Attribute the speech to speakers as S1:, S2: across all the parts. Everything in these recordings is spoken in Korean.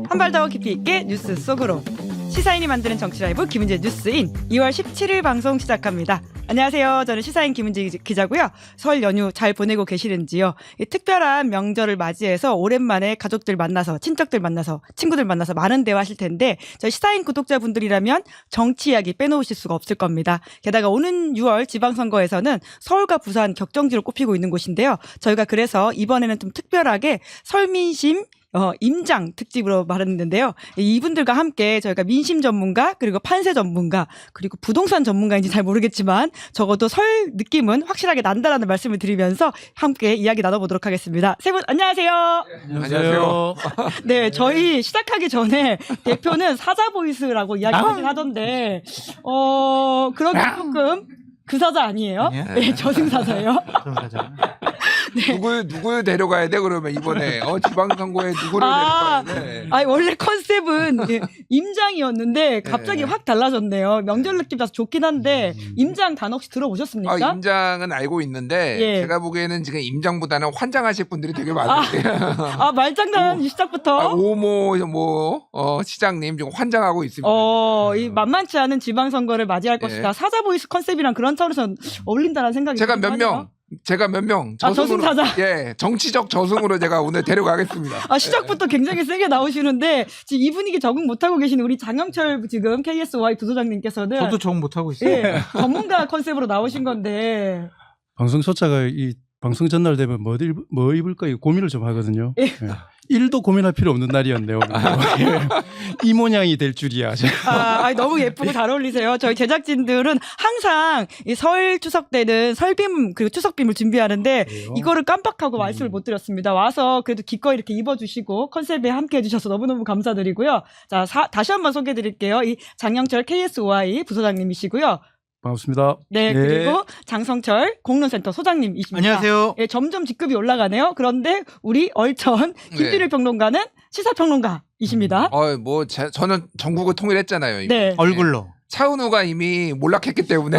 S1: 한 발 더 깊이 있게 뉴스 속으로 시사인이 만드는 정치라이브 김은지의 뉴스인 2월 17일 방송 시작합니다. 안녕하세요. 저는 시사인 김은지 기자고요. 설 연휴 잘 보내고 계시는지요? 이 특별한 명절을 맞이해서 오랜만에 가족들 만나서 친척들 만나서 친구들 만나서 많은 대화하실 텐데 저희 시사인 구독자분들이라면 정치 이야기 빼놓으실 수가 없을 겁니다. 게다가 오는 6월 지방선거에서는 서울과 부산 격정지로 꼽히고 있는 곳인데요. 저희가 그래서 이번에는 좀 특별하게 설민심 임장 특집으로 마련했는데요. 이분들과 함께 저희가 민심 전문가 그리고 판세 전문가 그리고 부동산 전문가인지 잘 모르겠지만 적어도 설 느낌은 확실하게 난다라는 말씀을 드리면서 함께 이야기 나눠보도록 하겠습니다. 세 분 안녕하세요.
S2: 안녕하세요.
S1: 네, 저희 시작하기 전에 대표는 사자 보이스라고 이야기하긴 하던데 그런 게 조금 그 사자 아니에요? 네, 저승사자예요.
S2: 네. 누구 데려가야 돼 그러면 이번에 지방선거에 누구를 데려가야 돼?
S1: 아니 원래 컨셉은 임장이었는데 갑자기 확 달라졌네요. 명절 느낌 나서 좋긴 한데 임장 단어 혹시 들어보셨습니까?
S2: 임장은 알고 있는데 제가 보기에는 지금 임장보다는 환장하실 분들이 되게 많은데요.
S1: 말장난 시작부터.
S2: 오모 시장님 지금 환장하고 있습니다.
S1: 이 만만치 않은 지방선거를 맞이할 것이다. 사자 보이스 컨셉이랑 그런 차원에서 어울린다는 생각이
S2: 제가 몇 명
S1: 저승사자.
S2: 예, 정치적 저승으로 제가 오늘 데려가겠습니다.
S1: 시작부터 굉장히 세게 나오시는데 지금 이 분위기 적응 못하고 계시는 우리 장영철 지금 KSY 부소장님께서는
S3: 저도 적응 못하고 있어요.
S1: 예, 전문가 컨셉으로 나오신 건데
S4: 방송 초짜가 이 방송 전날 되면 뭐 입을까 고민을 좀 하거든요. 예. 1도 고민할 필요 없는 날이었네요. 이 모양이 될 줄이야.
S1: 너무 예쁘고 잘 어울리세요. 저희 제작진들은 항상 이 설 추석 때는 설빔 그리고 추석빔을 준비하는데 이거를 깜빡하고 말씀을 못 드렸습니다. 와서 그래도 기꺼이 이렇게 입어주시고 컨셉에 함께 해주셔서 너무너무 감사드리고요. 자, 다시 한번 소개해드릴게요. 이 장영철 KSY 부소장님이시고요.
S4: 반갑습니다.
S1: 네, 그리고 장성철 공론센터 소장님이십니다.
S3: 안녕하세요.
S1: 예, 점점 직급이 올라가네요. 그런데 우리 얼천 김필일 평론가는 시사평론가이십니다.
S2: 저는 전국을 통일했잖아요.
S1: 네.
S3: 얼굴로.
S2: 차은우가 이미 몰락했기 때문에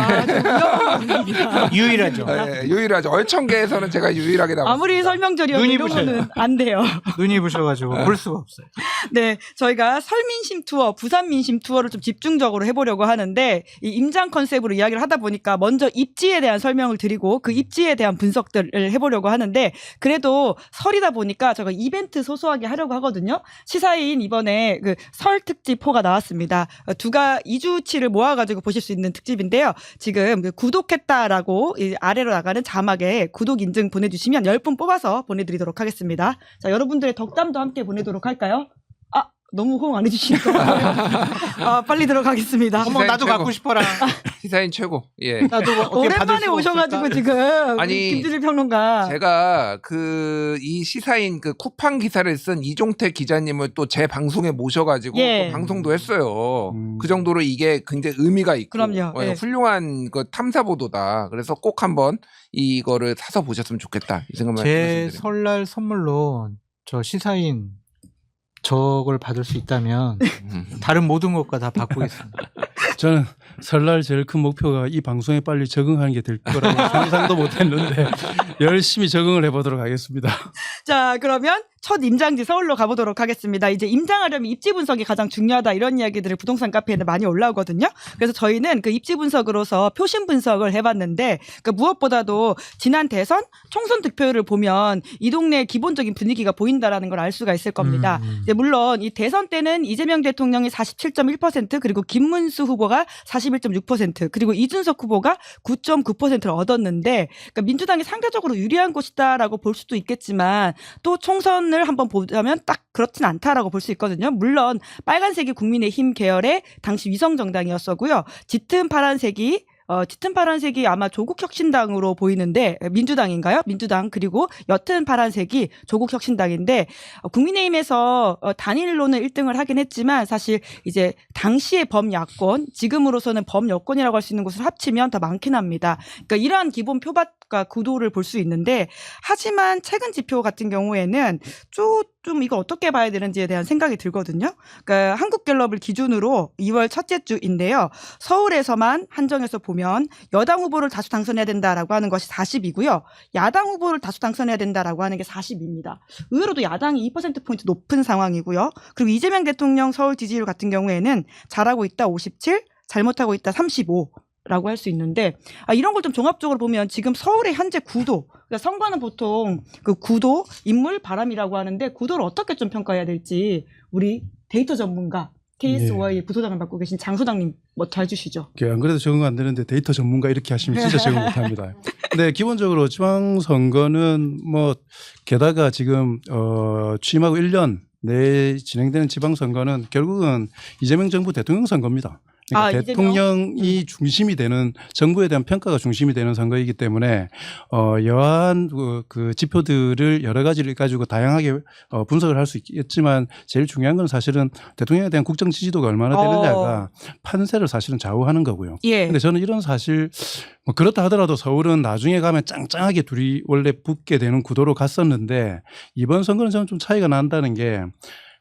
S3: 유일하죠.
S2: 네, 유일하죠. 얼천계에서는 제가 유일하게 나왔습니다.
S1: 아무리 설명절이어도 이런 거는 안 돼요.
S3: 눈이 부셔가지고 볼 수가 없어요.
S1: 네, 저희가 설민심 투어, 부산 민심 투어를 좀 집중적으로 해보려고 하는데 이 임장 컨셉으로 이야기를 하다 보니까 먼저 입지에 대한 설명을 드리고 그 입지에 대한 분석들을 해보려고 하는데 그래도 설이다 보니까 제가 이벤트 소소하게 하려고 하거든요. 시사인 이번에 그 설 특집호가 나왔습니다. 2주치를 모아가지고 보실 수 있는 특집인데요. 지금 그 구독했다라고 아래로 나가는 자막에 구독 인증 보내주시면 10분 뽑아서 보내드리도록 하겠습니다. 자, 여러분들의 덕담도 함께 보내도록 할까요? 너무 호응 안 해주시는 거 같아요. 빨리 들어가겠습니다.
S3: 어머, 나도
S2: 최고.
S3: 갖고 싶어라.
S2: 시사인 최고. 예.
S3: 나도
S1: 오랜만에 오셔가지고 지금
S2: 아니,
S1: 김필일 평론가.
S2: 제가 이 시사인 쿠팡 기사를 쓴 이종택 기자님을 또 제 방송에 모셔가지고 또 방송도 했어요. 그 정도로 이게 굉장히 의미가 있고
S1: 그럼요.
S2: 훌륭한 탐사 보도다. 그래서 꼭 한번 이거를 사서 보셨으면 좋겠다. 이 생각만
S3: 제
S2: 말씀드립니다.
S3: 설날 선물로 저 시사인 저걸 받을 수 있다면 다른 모든 것과 다 바꾸겠습니다.
S4: 저는 설날 제일 큰 목표가 이 방송에 빨리 적응하는 게 될 거라고 상상도 못했는데 열심히 적응을 해보도록 하겠습니다.
S1: 자, 그러면 첫 임장지 서울로 가보도록 하겠습니다. 이제 임장하려면 입지 분석이 가장 중요하다 이런 이야기들을 부동산 카페에는 많이 올라오거든요. 그래서 저희는 그 입지 분석으로서 표심 분석을 해봤는데 무엇보다도 지난 대선 총선 득표율을 보면 이 동네의 기본적인 분위기가 보인다라는 걸 알 수가 있을 겁니다. 물론 이 대선 때는 이재명 대통령이 47.1% 그리고 김문수 후보가 41.6% 그리고 이준석 후보가 9.9%를 얻었는데 그러니까 민주당이 상대적으로 유리한 곳이다라고 볼 수도 있겠지만 또 총선을 한번 보자면 딱 그렇진 않다라고 볼 수 있거든요. 물론 빨간색이 국민의힘 계열의 당시 위성정당이었었고요. 짙은 파란색이 아마 조국혁신당으로 보이는데 민주당인가요? 민주당 그리고 옅은 파란색이 조국혁신당인데 국민의힘에서 단일로는 1등을 하긴 했지만 사실 이제 당시의 범야권 지금으로서는 범여권이라고 할 수 있는 곳을 합치면 더 많긴 합니다. 그러니까 이러한 기본 표밭과 구도를 볼 수 있는데 하지만 최근 지표 같은 경우에는 좀 이거 어떻게 봐야 되는지에 대한 생각이 들거든요. 그러니까 한국갤럽을 기준으로 2월 첫째 주인데요. 서울에서만 한정해서 보면 여당 후보를 다수 당선해야 된다라고 하는 것이 40이고요. 야당 후보를 다수 당선해야 된다라고 하는 게 40입니다. 의외로도 야당이 2%포인트 높은 상황이고요. 그리고 이재명 대통령 서울 지지율 같은 경우에는 잘하고 있다 57, 잘못하고 있다 35. 라고 할 수 있는데 이런 걸 좀 종합적으로 보면 지금 서울의 현재 구도, 그러니까 선거는 보통 그 구도, 인물, 바람이라고 하는데 구도를 어떻게 좀 평가해야 될지 우리 데이터 전문가 KSY 부소장을 맡고 계신 장 소장님 먼저 해주시죠.
S4: 안 그래도 적응 안 되는데 데이터 전문가 이렇게 하시면 진짜 적응 못합니다. 근데 기본적으로 지방선거는 뭐 게다가 지금 취임하고 1년 내에 진행되는 지방선거는 결국은 이재명 정부 대통령 선거입니다. 그러니까 대통령이 중심이 되는, 정부에 대한 평가가 중심이 되는 선거이기 때문에 여한 그 지표들을 여러 가지를 가지고 다양하게 분석을 할 수 있겠지만 제일 중요한 건 사실은 대통령에 대한 국정 지지도가 얼마나 되느냐가 판세를 사실은 좌우하는 거고요. 그런데 저는 이런 사실 뭐 그렇다 하더라도 서울은 나중에 가면 짱짱하게 둘이 원래 붙게 되는 구도로 갔었는데 이번 선거는 저는 좀 차이가 난다는 게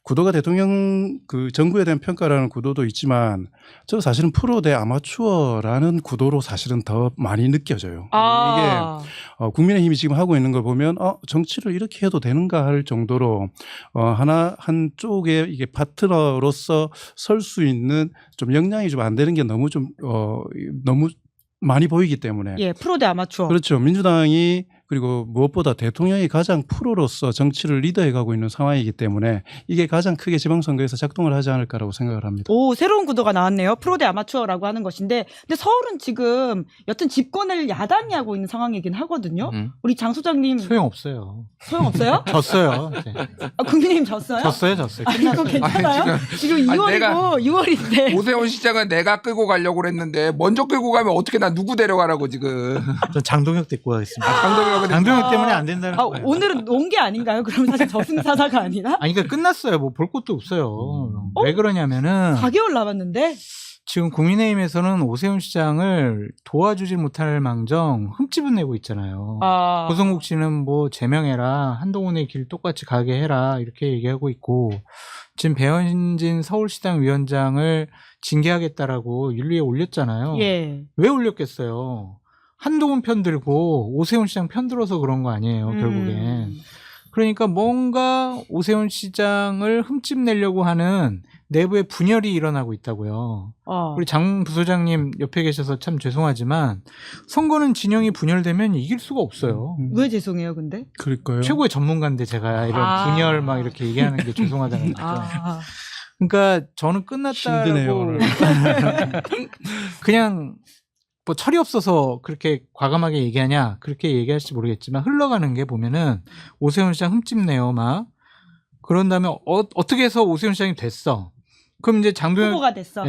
S4: 구도가 대통령 그 정부에 대한 평가라는 구도도 있지만 저 사실은 프로 대 아마추어라는 구도로 사실은 더 많이 느껴져요. 이게 국민의힘이 지금 하고 있는 걸 보면 정치를 이렇게 해도 되는가 할 정도로 한쪽에 이게 파트너로서 설 수 있는 좀 역량이 좀 안 되는 게 너무 많이 보이기 때문에.
S1: 프로 대 아마추어.
S4: 그렇죠. 민주당이 그리고 무엇보다 대통령이 가장 프로로서 정치를 리더해 가고 있는 상황이기 때문에 이게 가장 크게 지방선거에서 작동을 하지 않을까라고 생각을 합니다.
S1: 새로운 구도가 나왔네요. 프로 대 아마추어라고 하는 것인데, 근데 서울은 지금 여튼 집권을 야당이 하고 있는 상황이긴 하거든요. 우리 장 소장님
S3: 소용없어요.
S1: 소용없어요?
S3: 졌어요. 네.
S1: 국민의힘 졌어요?
S3: 졌어요.
S1: 이거 괜찮아요? 지금 2월이고 6월인데.
S2: 오세훈 시장은 내가 끌고 가려고 그랬는데 먼저 끌고 가면 어떻게 나 누구 데려가라고 지금.
S3: 전 장동혁 데리고 가겠습니다.
S2: 장동혁
S3: 때문에 안 된다는 거예요.
S1: 오늘은 온 게 아닌가요? 그럼 사실 저승사자가 아니라?
S3: 그러니까 끝났어요. 뭐 볼 것도 없어요. 왜 그러냐면은
S1: 4개월 남았는데
S3: 지금 국민의힘에서는 오세훈 시장을 도와주지 못할 망정 흠집은 내고 있잖아요. 고성국 씨는 뭐 제명해라, 한동훈의 길 똑같이 가게 해라 이렇게 얘기하고 있고, 지금 배현진 서울시당 위원장을 징계하겠다라고 윤리에 올렸잖아요. 왜 올렸겠어요? 한동훈 편 들고 오세훈 시장 편 들어서 그런 거 아니에요, 결국엔. 그러니까 뭔가 오세훈 시장을 흠집 내려고 하는 내부의 분열이 일어나고 있다고요. 우리 장 부소장님 옆에 계셔서 참 죄송하지만 선거는 진영이 분열되면 이길 수가 없어요.
S1: 왜 죄송해요, 근데?
S4: 그럴까요?
S3: 최고의 전문가인데 제가 이런 분열 막 이렇게 얘기하는 게 죄송하다는 거죠. 그러니까 저는 끝났다고
S4: 힘드네요, 오늘.
S3: 그냥 뭐 철이 없어서 그렇게 과감하게 얘기하냐 그렇게 얘기할지 모르겠지만 흘러가는 게 보면은 오세훈 시장 흠집내요 막. 그런 다음에 어떻게 해서 오세훈 시장이 됐어. 그럼 이제
S1: 후보가 됐어.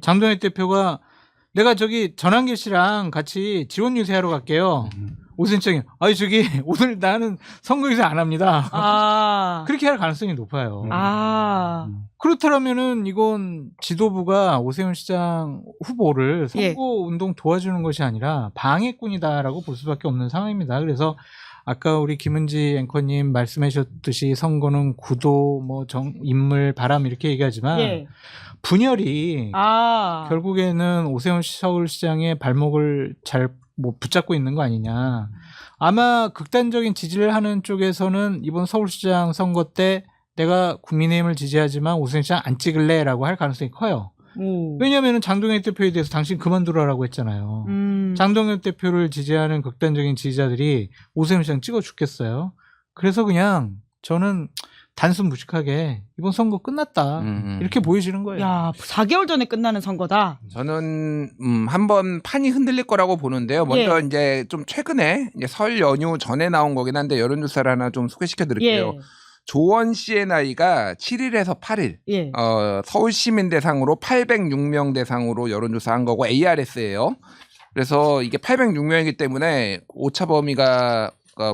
S3: 장동혁 대표가 내가 저기 전한길 씨랑 같이 지원 유세하러 갈게요. 오세훈 시장이 저기 오늘 나는 선거 유세 안 합니다. 그렇게 할 가능성이 높아요. 그렇다면은 이건 지도부가 오세훈 시장 후보를 선거 운동 도와주는 것이 아니라 방해꾼이다라고 볼 수밖에 없는 상황입니다. 그래서 아까 우리 김은지 앵커님 말씀하셨듯이 선거는 구도, 인물, 바람 이렇게 얘기하지만 분열이 결국에는 오세훈 서울시장의 발목을 잘 붙잡고 있는 거 아니냐. 아마 극단적인 지지를 하는 쪽에서는 이번 서울시장 선거 때 내가 국민의힘을 지지하지만 오세훈 시장 안 찍을래라고 할 가능성이 커요. 왜냐하면 장동혁 대표에 대해서 당신 그만두라고 했잖아요. 장동혁 대표를 지지하는 극단적인 지지자들이 오세훈 시장 찍어 죽겠어요. 그래서 그냥 저는 단순 무식하게 이번 선거 끝났다 이렇게 보여지는 거예요.
S1: 야, 4개월 전에 끝나는 선거다.
S2: 저는 한번 판이 흔들릴 거라고 보는데요. 먼저 이제 좀 최근에 이제 설 연휴 전에 나온 거긴 한데 여론조사를 하나 좀 소개시켜 드릴게요. 조원 씨의 나이가 7일에서 8일. 서울 시민 대상으로 806명 대상으로 여론조사한 거고 ARS예요. 그래서 이게 806명이기 때문에 오차 범위가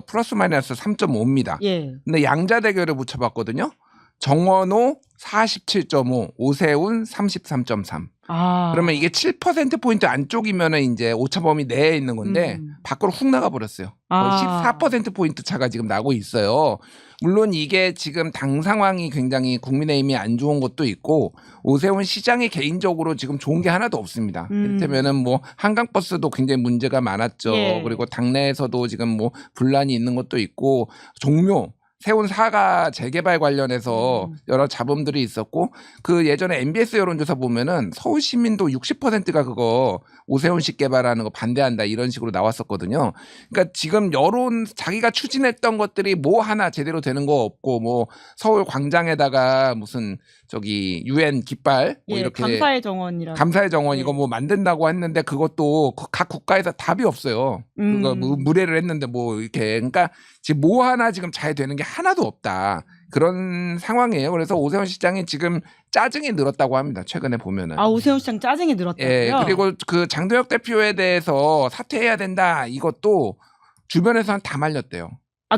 S2: 플러스 마이너스 3.5입니다. 근데 양자 대결을 붙여봤거든요. 정원호 47.5, 오세훈 33.3. 그러면 이게 7%포인트 안쪽이면은 이제 오차범위 내에 있는 건데 밖으로 훅 나가 버렸어요. 거의 14%포인트 차가 지금 나고 있어요. 물론 이게 지금 당 상황이 굉장히 국민의힘이 안 좋은 것도 있고 오세훈 시장이 개인적으로 지금 좋은 게 하나도 없습니다. 이를테면은 뭐 한강버스도 굉장히 문제가 많았죠.
S1: 예.
S2: 그리고 당내에서도 지금 뭐 분란이 있는 것도 있고 종묘 세운 사가 재개발 관련해서 여러 잡음들이 있었고 그 예전에 MBS 여론조사 보면은 서울 시민도 60%가 그거 오세훈식 개발하는 거 반대한다 이런 식으로 나왔었거든요. 그러니까 지금 여론 자기가 추진했던 것들이 뭐 하나 제대로 되는 거 없고 뭐 서울 광장에다가 무슨 저기 UN 깃발 뭐
S1: 예,
S2: 이렇게
S1: 감사의 정원이라고.
S2: 감사의 정원
S1: 예.
S2: 이거 뭐 만든다고 했는데 그것도 각 국가에서 답이 없어요. 그거 뭐 무례를 했는데 뭐 이렇게 그러니까 지금 뭐 하나 지금 잘 되는 게 하나도 없다. 그런 상황이에요. 그래서 오세훈 시장이 지금 짜증이 늘었다고 합니다. 최근에 보면은.
S1: 오세훈 시장 짜증이 늘었다고요?
S2: 예. 그리고 그 장도혁 대표에 대해서 사퇴해야 된다. 이것도 주변에서는 다 말렸대요.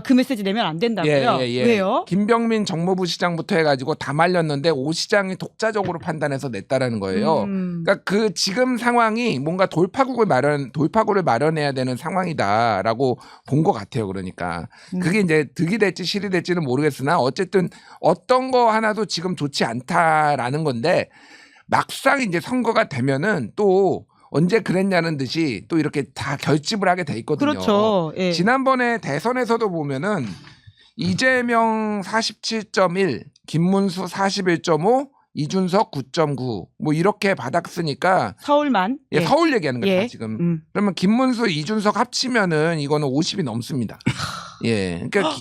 S1: 그 메시지 내면 안 된다고요?
S2: 예.
S1: 왜요?
S2: 김병민 정무부 시장부터 해가지고 다 말렸는데 오 시장이 독자적으로 판단해서 냈다라는 거예요. 그러니까 그 지금 상황이 뭔가 돌파구를 마련해야 되는 상황이다라고 본 것 같아요. 그러니까 그게 이제 득이 될지 실이 될지는 모르겠으나 어쨌든 어떤 거 하나도 지금 좋지 않다라는 건데 막상 이제 선거가 되면은 또 언제 그랬냐는 듯이 또 이렇게 다 결집을 하게 돼 있거든요.
S1: 그렇죠. 예.
S2: 지난번에 대선에서도 보면은 이재명 47.1, 김문수 41.5, 이준석 9.9 뭐 이렇게 받았으니까
S1: 서울만.
S2: 예, 서울 얘기하는 거다 지금. 그러면 김문수, 이준석 합치면은 이거는 50이 넘습니다. 예, 그러니까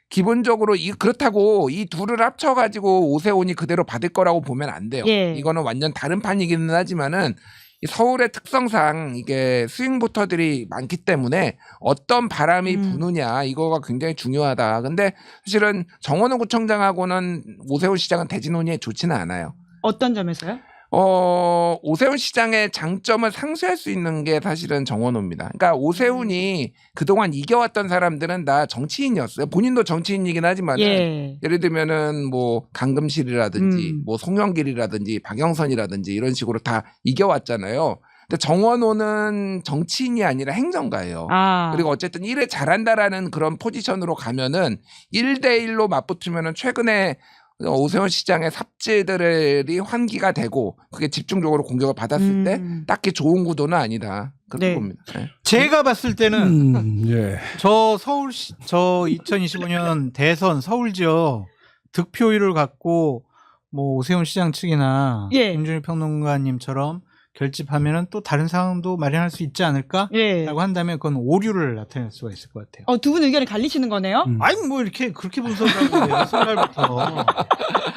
S2: 기본적으로 그렇다고 이 둘을 합쳐가지고 오세훈이 그대로 받을 거라고 보면 안 돼요.
S1: 예.
S2: 이거는 완전 다른 판이기는 하지만은. 이 서울의 특성상 이게 스윙 보터들이 많기 때문에 어떤 바람이 부느냐 이거가 굉장히 중요하다. 근데 사실은 정원호 구청장하고는 오세훈 시장은 대진운이 좋지는 않아요.
S1: 어떤 점에서요?
S2: 오세훈 시장의 장점을 상쇄할 수 있는 게 사실은 정원호입니다. 그러니까 오세훈이 그동안 이겨왔던 사람들은 다 정치인이었어요. 본인도 정치인이긴 하지만 예를 들면은 뭐 강금실이라든지 뭐 송영길이라든지 박영선이라든지 이런 식으로 다 이겨왔잖아요. 근데 정원호는 정치인이 아니라 행정가예요. 그리고 어쨌든 일을 잘한다라는 그런 포지션으로 가면은 1대1로 맞붙으면은 최근에 오세훈 시장의 삽질들이 환기가 되고 그게 집중적으로 공격을 받았을 때 딱히 좋은 구도는 아니다. 그렇게 봅니다. 네.
S3: 제가 봤을 때는
S4: 예.
S3: 저 2025년 대선 서울 지역 득표율을 갖고 뭐 오세훈 시장 측이나 김준일 평론가님처럼 결집하면은 또 다른 상황도 마련할 수 있지 않을까라고 한다면 그건 오류를 나타낼 수가 있을 것 같아요.
S1: 두 분 의견이 갈리시는 거네요?
S3: 아니 뭐 이렇게 그렇게 분석을 하고 그래요. 설날부터.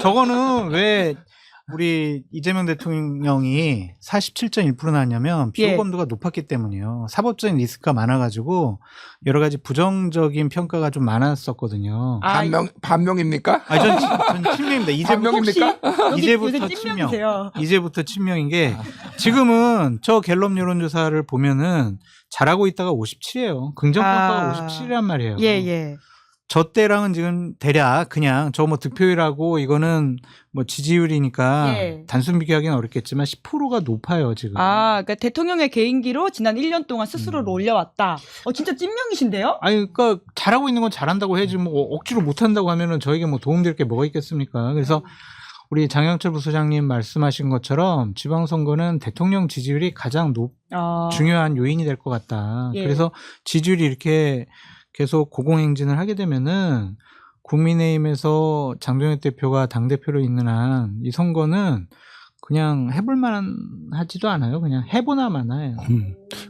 S3: 저거는 왜 우리 이재명 대통령이 47.1% 나왔냐면 비호감도가 높았기 때문이에요. 사법적인 리스크가 많아가지고 여러 가지 부정적인 평가가 좀 많았었거든요.
S2: 반명입니까?
S3: 전 친명입니다. 이제부터 친명. 이제부터 친명인 게 지금은 저 갤럽 여론조사를 보면은 잘하고 있다가 57이에요. 긍정평가가 57이란 말이에요. 저 때랑은 지금 대략 그냥 저 뭐 득표율하고 이거는 뭐 지지율이니까 단순 비교하기는 어렵겠지만 10%가 높아요 지금.
S1: 그러니까 대통령의 개인기로 지난 1년 동안 스스로를 올려왔다. 진짜 찐명이신데요?
S3: 아니 그러니까 잘하고 있는 건 잘한다고 해야지 뭐 억지로 못한다고 하면은 저에게 뭐 도움될 게 뭐가 있겠습니까? 그래서 우리 장영철 부소장님 말씀하신 것처럼 지방선거는 대통령 지지율이 가장 중요한 요인이 될 것 같다. 그래서 지지율이 이렇게 계속 고공행진을 하게 되면은 국민의힘에서 장동혁 대표가 당대표로 있는 한 이 선거는 그냥 해볼만 하지도 않아요. 그냥 해보나만 해요.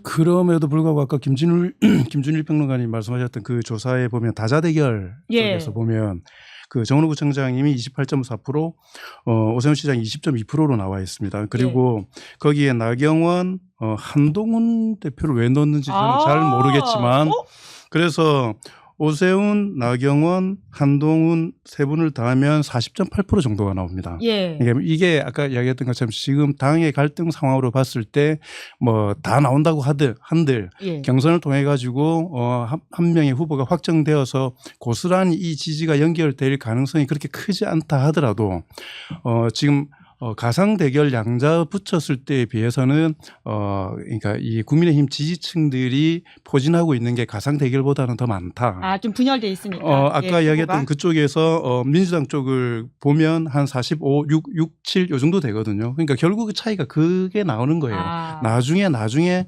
S4: 그럼에도 불구하고 아까 김준일 평론가님 말씀하셨던 그 조사에 보면 다자대결 쪽에서 보면 그 정원호 구청장님이 28.4%, 오세훈 시장이 20.2%로 나와 있습니다. 그리고 거기에 나경원, 한동훈 대표를 왜 넣었는지 저는 잘 모르겠지만 그래서 오세훈, 나경원, 한동훈 세 분을 더하면 40.8% 정도가 나옵니다. 이게 아까 이야기했던 것처럼 지금 당의 갈등 상황으로 봤을 때 뭐 다 나온다고 한들 경선을 통해 가지고 한 명의 후보가 확정되어서 고스란히 이 지지가 연결될 가능성이 그렇게 크지 않다 하더라도 지금 가상 대결 양자 붙였을 때에 비해서는 그러니까 이 국민의힘 지지층들이 포진하고 있는 게 가상 대결보다는 더 많다.
S1: 아, 좀 분열돼 있으니까.
S4: 아까
S1: 예,
S4: 이야기했던
S1: 후보가.
S4: 그쪽에서 민주당 쪽을 보면 한 45, 6, 7 요 정도 되거든요. 그러니까 결국 그 차이가 그게 나오는 거예요.
S1: 아.
S4: 나중에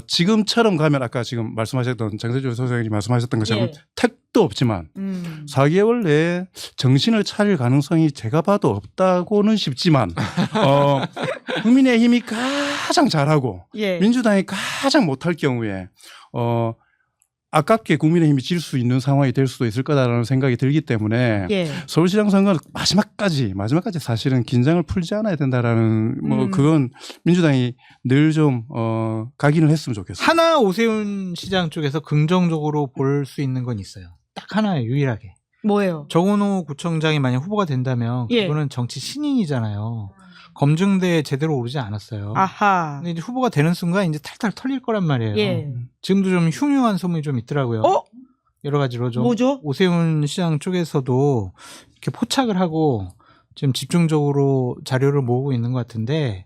S4: 지금처럼 가면 아까 지금 말씀하셨던 장세주 소장님이 말씀하셨던 것처럼
S1: 예.
S4: 택도 없지만 4개월 내에 정신을 차릴 가능성이 제가 봐도 없다고는 싶지만 국민의힘이 가장 잘하고
S1: 예.
S4: 민주당이 가장 못할 경우에 아깝게 국민의힘이 질 수 있는 상황이 될 수도 있을 거다라는 생각이 들기 때문에
S1: 예.
S4: 서울시장 선거는 마지막까지 사실은 긴장을 풀지 않아야 된다라는 그건 민주당이 늘 좀 각인을 했으면 좋겠어요.
S3: 하나 오세훈 시장 쪽에서 긍정적으로 볼 수 있는 건 있어요. 딱 하나예요, 유일하게.
S1: 뭐예요?
S3: 정원호 구청장이 만약 후보가 된다면
S1: 예.
S3: 그거는 정치 신인이잖아요. 검증대에 제대로 오르지 않았어요.
S1: 아하.
S3: 근데 이제 후보가 되는 순간 이제 탈탈 털릴 거란 말이에요.
S1: 예.
S3: 지금도 좀 흉흉한 소문이 좀 있더라고요. 여러 가지로 좀
S1: 뭐죠?
S3: 오세훈 시장 쪽에서도 이렇게 포착을 하고 지금 집중적으로 자료를 모으고 있는 것 같은데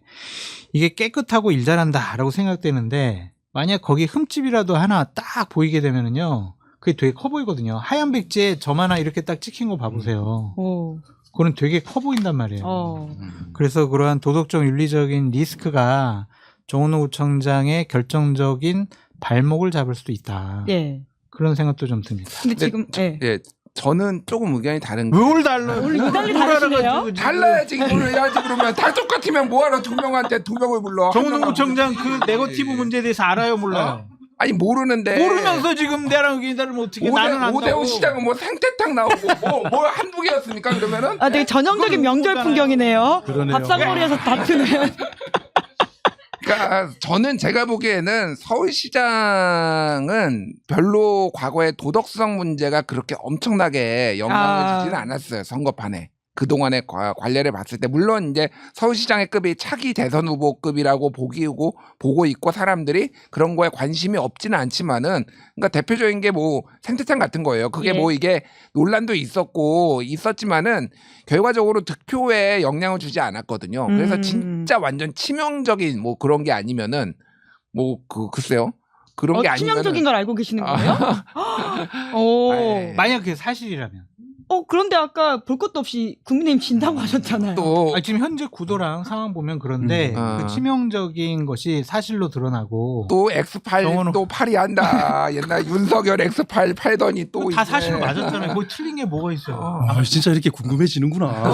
S3: 이게 깨끗하고 일 잘한다라고 생각되는데 만약 거기 흠집이라도 하나 딱 보이게 되면은요. 그게 되게 커 보이거든요. 하얀 백지에 점 하나 이렇게 딱 찍힌 거 봐보세요.
S1: 오.
S3: 그거는 되게 커 보인단 말이에요. 그래서 그러한 도덕적 윤리적인 리스크가 정원호 구청장의 결정적인 발목을 잡을 수도 있다.
S1: 예.
S3: 그런 생각도 좀 듭니다.
S1: 근데 지금
S2: 예, 저는 조금 의견이 다른 게
S3: 뭘 달라?
S1: 오늘 유달리 다르시네요?
S2: 달라야지 이걸 해야지 그러면 다 똑같으면 뭐하러 두 명한테 두 명을 불러
S3: 정원호 구청장 그 네거티브 문제에 대해서 알아요, 몰라요?
S2: 아니 모르는데
S3: 모르면서 지금 내랑 의견이 다르면 어떻게 나는 안다고.
S2: 오대훈 시장은 뭐 생태탕 나오고 뭐 한두 개였습니까 그러면은
S1: 아, 되게 전형적인
S3: 그건
S1: 명절
S3: 후보잖아요.
S1: 풍경이네요.
S4: 그러네요.
S1: 밥상머리에서 다투는.
S2: 그러니까 저는 제가 보기에는 서울시장은 별로 과거에 도덕성 문제가 그렇게 엄청나게 영향을 주지는 않았어요. 선거판에. 그동안의 관례를 봤을 때 물론 이제 서울시장의 급이 차기 대선 후보급이라고 보고 있고 사람들이 그런 거에 관심이 없지는 않지만은 그러니까 대표적인 게 뭐 생태탕 같은 거예요. 그게
S1: 예.
S2: 뭐 이게 논란도 있었지만은 결과적으로 득표에 영향을 주지 않았거든요. 그래서 진짜 완전 치명적인 뭐 그런 게 아니면은 뭐 글쎄요. 그런 게 아니면
S1: 치명적인 걸 알고 계시는 거예요? 오.
S2: 네.
S3: 만약 그게 사실이라면.
S1: 그런데 아까 볼 것도 없이 국민의힘 진다고 하셨잖아요.
S2: 또
S3: 지금 현재 구도랑 상황 보면 그런데 그 치명적인 것이 사실로 드러나고
S2: 또 X8
S3: 정원호.
S2: 또 8이 한다. 옛날 윤석열 X8 팔더니 또
S3: 다
S2: 이제.
S3: 사실로 맞았잖아요. 뭐 틀린 게 뭐가 있어요.
S4: 진짜 이렇게 궁금해지는구나.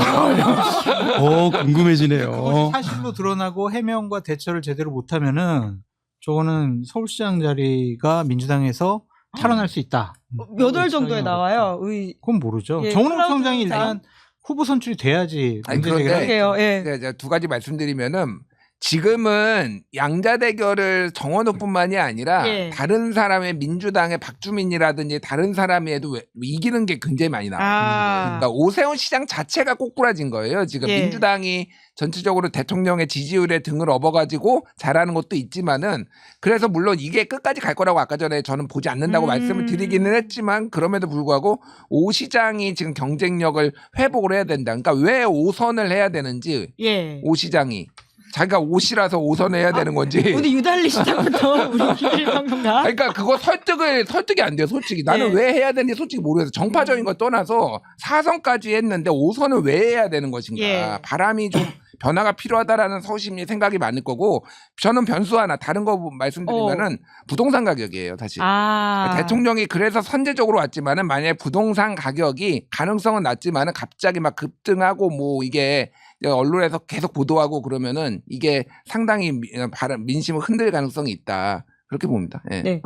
S4: 궁금해지네요.
S3: 그것이 사실로 드러나고 해명과 대처를 제대로 못하면은 저거는 서울시장 자리가 민주당에서 탈환할 수 있다.
S1: 몇 월 정도에 나와요?
S3: 그건 모르죠.
S1: 예,
S3: 정원호
S1: 클라우드
S3: 총장이
S1: 장.
S3: 일단 후보 선출이 돼야지
S2: 아니,
S3: 문제 제기를
S2: 그런데
S3: 하겠죠.
S1: 그러게요. 예.
S2: 네, 제가 두 가지 말씀드리면은 지금은 양자 대결을 정원호뿐만이 아니라
S1: 예.
S2: 다른 사람의 민주당의 박주민이라든지 다른 사람이 해도 이기는 게 굉장히 많이 나와요. 그러니까 오세훈 시장 자체가 꼬꾸라진 거예요. 지금
S1: 예.
S2: 민주당이 전체적으로 대통령의 지지율에 등을 업어가지고 잘하는 것도 있지만은 그래서 물론 이게 끝까지 갈 거라고 아까 전에 저는 보지 않는다고 말씀을 드리기는 했지만 그럼에도 불구하고 오 시장이 지금 경쟁력을 회복을 해야 된다. 그러니까 왜 5선을 해야 되는지
S1: 예.
S2: 오 시장이 자기가 옷이라서 5선 해야 되는 건지.
S1: 오늘 유달리 시작부터 우리 김일평론가.
S2: 그러니까 그거 설득이 안 돼요, 솔직히. 나는
S1: 예.
S2: 왜 해야 되는지 솔직히 모르겠어. 정파적인 걸 떠나서 4선까지 했는데 5선을 왜 해야 되는 것인가.
S1: 예.
S2: 바람이 좀 변화가 필요하다라는 서울시민의 생각이 많을 거고 저는 변수 하나 다른 거 말씀드리면은 부동산 가격이에요, 사실. 대통령이 그래서 선제적으로 왔지만은 만약에 부동산 가격이 가능성은 낮지만은 갑자기 막 급등하고 뭐 이게 언론에서 계속 보도하고 그러면은 이게 상당히 민심을 흔들 가능성이 있다. 그렇게 봅니다. 예.
S1: 네.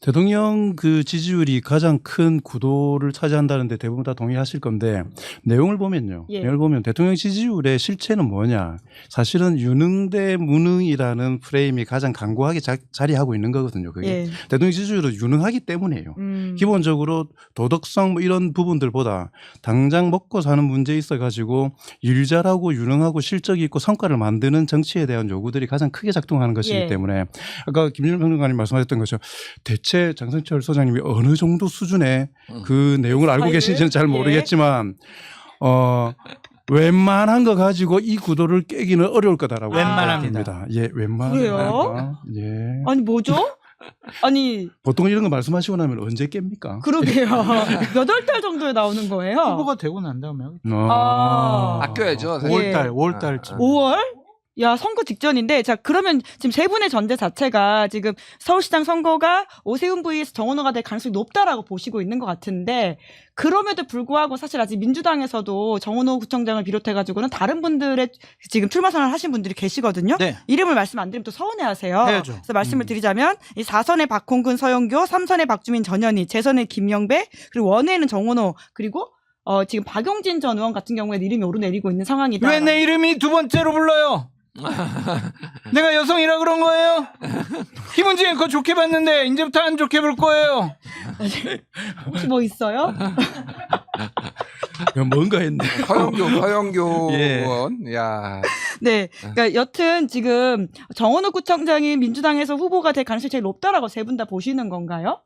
S4: 대통령 그 지지율이 가장 큰 구도를 차지한다는데 대부분 다 동의하실 건데 내용을 보면요.
S1: 예.
S4: 내용을 보면 대통령 지지율의 실체는 뭐냐. 사실은 유능 대 무능이라는 프레임이 가장 강고하게 자리하고 있는 거거든요. 그게.
S1: 예.
S4: 대통령 지지율은 유능하기 때문이에요. 기본적으로 도덕성 뭐 이런 부분들보다 당장 먹고 사는 문제에 있어 가지고 일 잘하고 유능하고 실적이 있고 성과를 만드는 정치에 대한 요구들이 가장 크게 작동하는 것이기
S1: 예.
S4: 때문에 아까 김준일 평론가님 말씀하셨던 것처럼 대체 장성철 소장님이 어느 정도 수준의 그 내용을 알고
S1: 파일을?
S4: 계신지는 잘 모르겠지만 웬만한 거 가지고 이 구도를 깨기는 어려울 거다라고
S3: 웬만합니다.
S4: 생각됩니다. 예, 웬만한
S1: 그래요?
S4: 거. 예.
S1: 아니 뭐죠? 아니
S4: 보통 이런 거 말씀하시고 나면 언제 깹니까?
S1: 그러게요. 몇 월 달 정도에 나오는 거예요?
S3: 후보가 되고 난 다음에
S1: 아.
S2: 아껴야죠. 사실.
S3: 5월달,
S1: 예.
S3: 5월달쯤.
S1: 5월? 야, 선거 직전인데, 자, 그러면 지금 세 분의 전제 자체가 지금 서울시장 선거가 오세훈 vs 정원호가 될 가능성이 높다라고 보시고 있는 것 같은데, 그럼에도 불구하고 사실 아직 민주당에서도 정원호 구청장을 비롯해가지고는 다른 분들의 지금 출마 선언을 하신 분들이 계시거든요.
S3: 네.
S1: 이름을 말씀 안 드리면 또 서운해 하세요.
S3: 해야죠.
S1: 그래서 말씀을 드리자면, 이 4선의 박홍근, 서영교, 3선의 박주민, 전현희, 재선의 김영배, 그리고 원외에는 정원호, 그리고 지금 박용진 전 의원 같은 경우에는 이름이 오르내리고 있는 상황이다.
S3: 왜 내 이름이 두 번째로 불러요? 내가 여성이라 그런 거예요? 김은지 앵커 좋게 봤는데 이제부터 안 좋게 볼 거예요.
S1: 혹시 뭐 있어요?
S4: 뭔가 했네.
S2: 서영교
S4: 예.
S2: 의원. 야.
S1: 네. 그러니까 여튼 지금 정원호 구청장이 민주당에서 후보가 될 가능성이 제일 높다라고 세 분 다 보시는 건가요?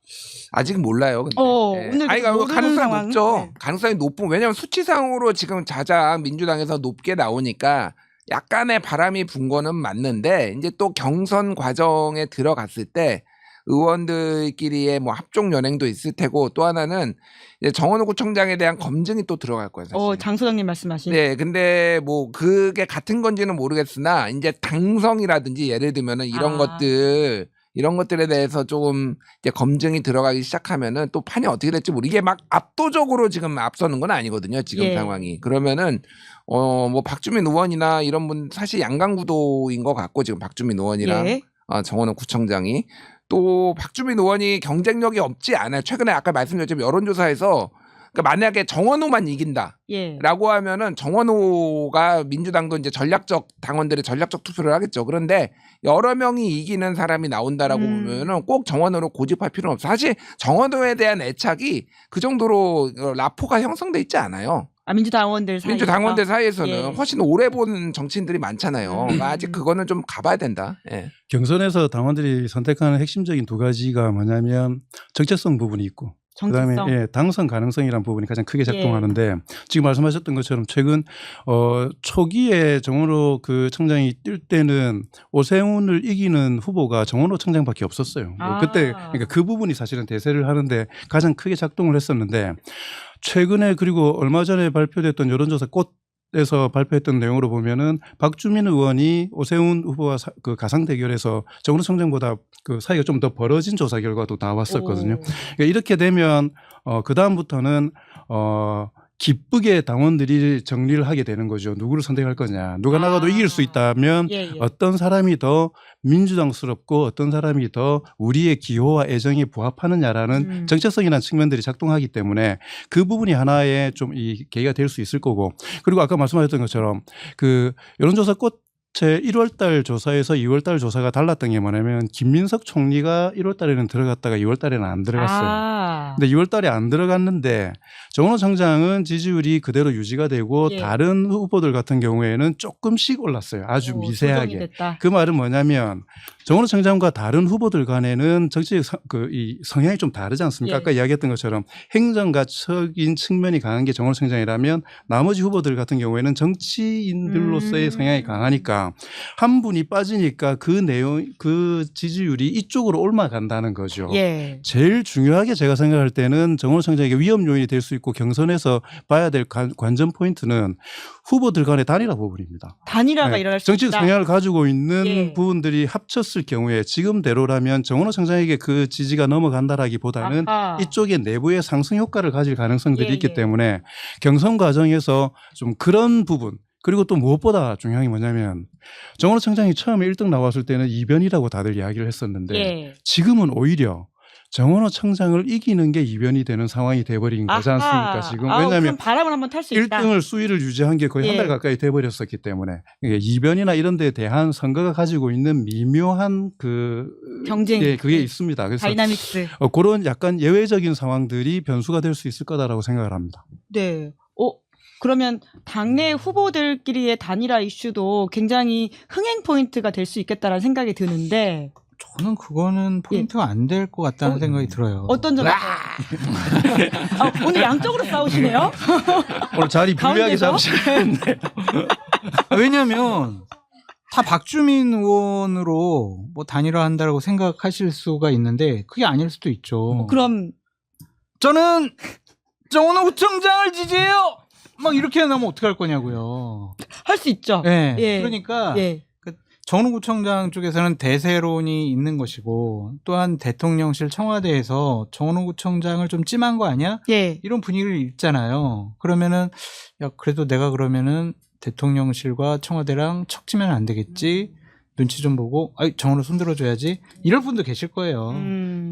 S2: 아직 몰라요. 근데.
S1: 오늘
S2: 아니, 그러니까
S1: 모르는
S2: 가능성이
S1: 상황.
S2: 높죠.
S1: 네.
S2: 가능성이 높은. 왜냐하면 수치상으로 지금 자장 민주당에서 높게 나오니까 약간의 바람이 분 거는 맞는데 이제 또 경선 과정에 들어갔을 때 의원들끼리의 뭐 합종 연행도 있을 테고 또 하나는 이제 정원호 구청장에 대한 검증이 또 들어갈 거예요. 사실.
S1: 장 소장님 말씀하신.
S2: 네, 근데 뭐 그게 같은 건지는 모르겠으나 이제 당성이라든지 예를 들면은 이런 것들에 대해서 조금 이제 검증이 들어가기 시작하면은 또 판이 어떻게 될지 이게 막 압도적으로 지금 앞서는 건 아니거든요. 지금
S1: 예.
S2: 상황이. 그러면은 뭐 박주민 의원이나 이런 분 사실 양강구도인 것 같고 지금 박주민 의원이랑
S1: 예.
S2: 정원호 구청장이 또 박주민 의원이 경쟁력이 없지 않아요. 최근에 아까 말씀드렸지만 여론조사에서 그러니까 만약에 정원호만 이긴다라고
S1: 예.
S2: 하면은 정원호가 민주당도 이제 전략적 당원들의 전략적 투표를 하겠죠. 그런데 여러 명이 이기는 사람이 나온다라고 보면은 꼭 정원호로 고집할 필요는 없어. 사실 정원호에 대한 애착이 그 정도로 라포가 형성돼 있지 않아요.
S1: 민주당원들 사이에서.
S2: 민주당원들 사이에서는
S1: 예.
S2: 훨씬 오래 본 정치인들이 많잖아요. 그러니까 아직 그거는 좀 가봐야 된다. 예.
S4: 경선에서 당원들이 선택하는 핵심적인 두 가지가 뭐냐면 정체성 부분이 있고
S1: 정체성.
S4: 그다음에 당선 가능성이라는 부분이 가장 크게 작동하는데 지금 말씀하셨던 것처럼 최근 초기에 정원호 그 청장이 뛸 때는 오세훈을 이기는 후보가 정원호 청장밖에 없었어요. 그때 그러니까 그 부분이 사실은 대세를 하는데 가장 크게 작동을 했었는데 최근에 그리고 얼마 전에 발표됐던 여론조사 꽃에서 발표했던 내용으로 보면은 박주민 의원이 오세훈 후보와 그 가상 대결에서 정원호 청장보다 그 사이가 좀 더 벌어진 조사 결과도 나왔었거든요. 그러니까 이렇게 되면 그 다음부터는 기쁘게 당원들이 정리를 하게 되는 거죠. 누구를 선택할 거냐. 누가 나가도 이길 수 있다면 어떤 사람이 더 민주당스럽고 어떤 사람이 더 우리의 기호와 애정에 부합하느냐라는 정체성이라는 측면들이 작동하기 때문에 그 부분이 하나의 좀 이 계기가 될 수 있을 거고 그리고 아까 말씀하셨던 것처럼 그 여론조사 제 1월 달 조사에서 2월 달 조사가 달랐던 게 뭐냐면 김민석 총리가 1월 달에는 들어갔다가 2월 달에는 안 들어갔어요. 근데 2월 달에 안 들어갔는데 정원호 청장은 지지율이 그대로 유지가 되고 다른 후보들 같은 경우에는 조금씩 올랐어요. 아주 미세하게. 그 말은 뭐냐면 정원호 청장과 다른 후보들 간에는 정치적 이 성향이 좀 다르지 않습니까? 아까 이야기했던 것처럼 행정가적인 측면이 강한 게 정원호 청장이라면 나머지 후보들 같은 경우에는 정치인들로서의 성향이 강하니까 한 분이 빠지니까 그 지지율이 이쪽으로 옮아간다는 거죠. 제일 중요하게 제가 생각할 때는 정원호 청장에게 위험 요인이 될 수 있고 경선에서 봐야 될 관전 포인트는 후보들 간의 단일화 부분입니다.
S1: 단일화가 일어날 수 있다.
S4: 정치적 성향을 가지고 있는 부분들이 합쳤을 경우에 지금대로라면 정원호 청장에게 그 지지가 넘어간다라기보다는 이쪽에 내부의 상승 효과를 가질 가능성들이 있기 때문에 경선 과정에서 좀 그런 부분 그리고 또 무엇보다 중요한 게 뭐냐면 정원호 청장이 처음에 1등 나왔을 때는 이변이라고 다들 이야기를 했었는데 지금은 오히려 정원호 청장을 이기는 게 이변이 되는 상황이 돼버린 거지 않습니까? 지금 왜냐하면
S1: 바람을 한번 탈 수 있다.
S4: 1등을 수위를 유지한 게 거의 한 달 가까이 돼버렸었기 때문에 이변이나 이런 데에 대한 선거가 가지고 있는 미묘한 그
S1: 경쟁,
S4: 그게 있습니다. 그래서
S1: 다이나믹스
S4: 그런 약간 예외적인 상황들이 변수가 될 수 있을 거다라고 생각을 합니다.
S1: 네. 그러면 당내 후보들끼리의 단일화 이슈도 굉장히 흥행 포인트가 될 수 있겠다라는 생각이 드는데
S3: 저는 그거는 포인트가 안 될 것 같다는 생각이 들어요.
S1: 어떤 점에서? 오늘 양쪽으로 싸우시네요.
S4: 오늘 자리 불리하게
S1: 가운데서?
S4: 잡으시는데.
S3: 왜냐하면 다 박주민 의원으로 뭐 단일화한다라고 생각하실 수가 있는데 그게 아닐 수도 있죠.
S1: 그럼
S3: 저는 정원호 구청장을 지지해요. 막 이렇게 나면 어떡할 거냐고요.
S1: 할 수 있죠.
S3: 예.
S1: 예.
S3: 그러니까
S1: 예.
S3: 정원호 구청장 쪽에서는 대세론이 있는 것이고 또한 대통령실 청와대에서 정원호 구청장을 좀 찜한 거 아니야?
S1: 예.
S3: 이런 분위기를 읽잖아요. 그러면은 야 그래도 내가 그러면은 대통령실과 청와대랑 척지면 안 되겠지. 눈치 좀 보고 정원호 손들어줘야지. 이럴 분도 계실 거예요.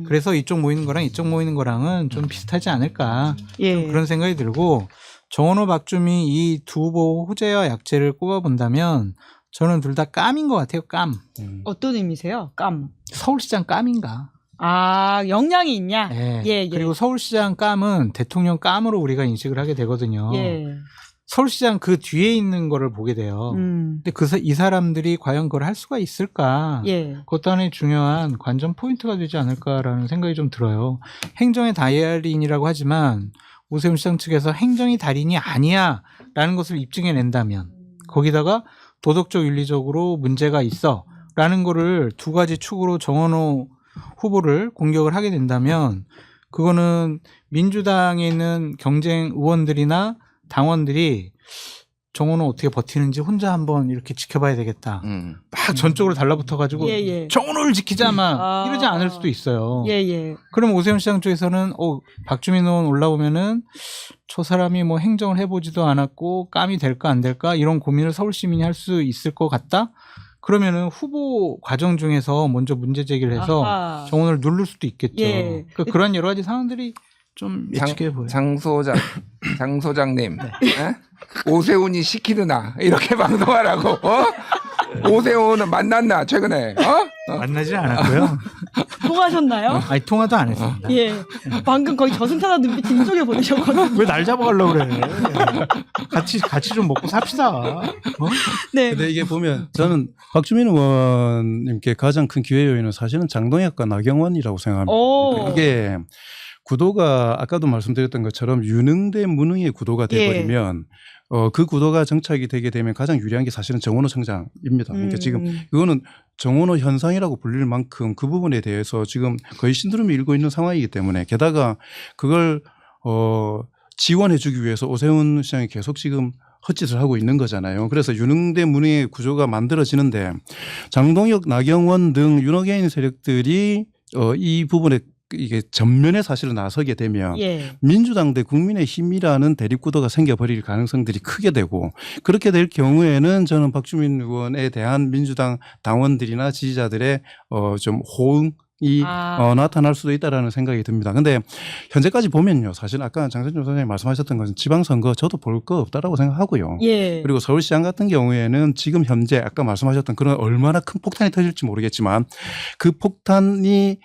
S3: 그래서 이쪽 모이는 거랑 이쪽 모이는 거랑은 좀 비슷하지 않을까.
S1: 예.
S3: 좀 그런 생각이 들고 정원호 박주민 이 두 후보 호재와 약재를 꼽아본다면 저는 둘 다 깜인 것 같아요. 깜.
S1: 어떤 의미세요? 깜.
S3: 서울시장 깜인가.
S1: 아, 역량이 있냐?
S3: 예.
S1: 예.
S3: 그리고 서울시장 깜은 대통령 깜으로 우리가 인식을 하게 되거든요.
S1: 예.
S3: 서울시장 그 뒤에 있는 거를 보게 돼요. 근데 이 사람들이 과연 그걸 할 수가 있을까?
S1: 예.
S3: 그것도 하나의 중요한 관전 포인트가 되지 않을까라는 생각이 좀 들어요. 행정의 달인이라고 하지만 오세훈 시장 측에서 행정이 달인이 아니야라는 것을 입증해낸다면 거기다가 도덕적 윤리적으로 문제가 있어라는 거를 두 가지 축으로 정원호 후보를 공격을 하게 된다면 그거는 민주당에 있는 경쟁 의원들이나 당원들이 정원호 어떻게 버티는지 혼자 한번 이렇게 지켜봐야 되겠다. 막 전적으로 달라붙어가지고
S1: 예, 예.
S3: 정원호를 지키자 막 이러지 않을 수도 있어요.
S1: 예, 예.
S3: 그럼 오세훈 시장 쪽에서는 박주민 의원 올라오면은 저 사람이 뭐 행정을 해보지도 않았고 깜이 될까 안 될까 이런 고민을 서울 시민이 할 수 있을 것 같다. 그러면은 후보 과정 중에서 먼저 문제 제기를 해서
S1: 아하.
S3: 정원을 누를 수도 있겠죠.
S1: 예.
S3: 그러니까 그런 여러 가지 상황들이 좀 예측해 보여요.
S2: 장 소장님, 오세훈이 시키느나 이렇게 방송하라고. 오세훈은 만났나 최근에?
S3: 만나지 않았고요.
S1: 통하셨나요?
S3: 아니 통화도 안 했습니다.
S1: 예. 방금 거의 저승사자 눈빛 이쪽에 보내셨거든요.
S3: 왜 날 잡아가려고 그래? 같이 좀 먹고 삽시다.
S1: 네.
S4: 근데 이게 보면 저는 박주민 의원님께 가장 큰 기회 요인은 사실은 장동혁과 나경원이라고 생각합니다.
S1: 오.
S4: 이게 구도가 아까도 말씀드렸던 것처럼 유능 대 무능의 구도가 돼버리면 그 구도가 정착이 되게 되면 가장 유리한 게 사실은 정원호 청장입니다. 그러니까 지금 이거는 정원호 현상이라고 불릴 만큼 그 부분에 대해서 지금 거의 신드롬이 일고 있는 상황이기 때문에 게다가 그걸 지원해 주기 위해서 오세훈 시장이 계속 지금 헛짓을 하고 있는 거잖아요. 그래서 유능 대 무능의 구조가 만들어지는데 장동혁, 나경원 등 윤호개인 세력들이 이 부분에 이게 전면에 사실은 나서게 되면
S1: 예.
S4: 민주당 대 국민의힘이라는 대립구도가 생겨버릴 가능성들이 크게 되고 그렇게 될 경우에는 저는 박주민 의원에 대한 민주당 당원들이나 지지자들의 좀 호응이 나타날 수도 있다라는 생각이 듭니다. 근데 현재까지 보면요. 사실 아까 장선준 소장님 말씀하셨던 것은 지방선거 저도 볼 거 없다라고 생각하고요.
S1: 예.
S4: 그리고 서울시장 같은 경우에는 지금 현재 아까 말씀하셨던 그런 얼마나 큰 폭탄이 터질지 모르겠지만 그 폭탄이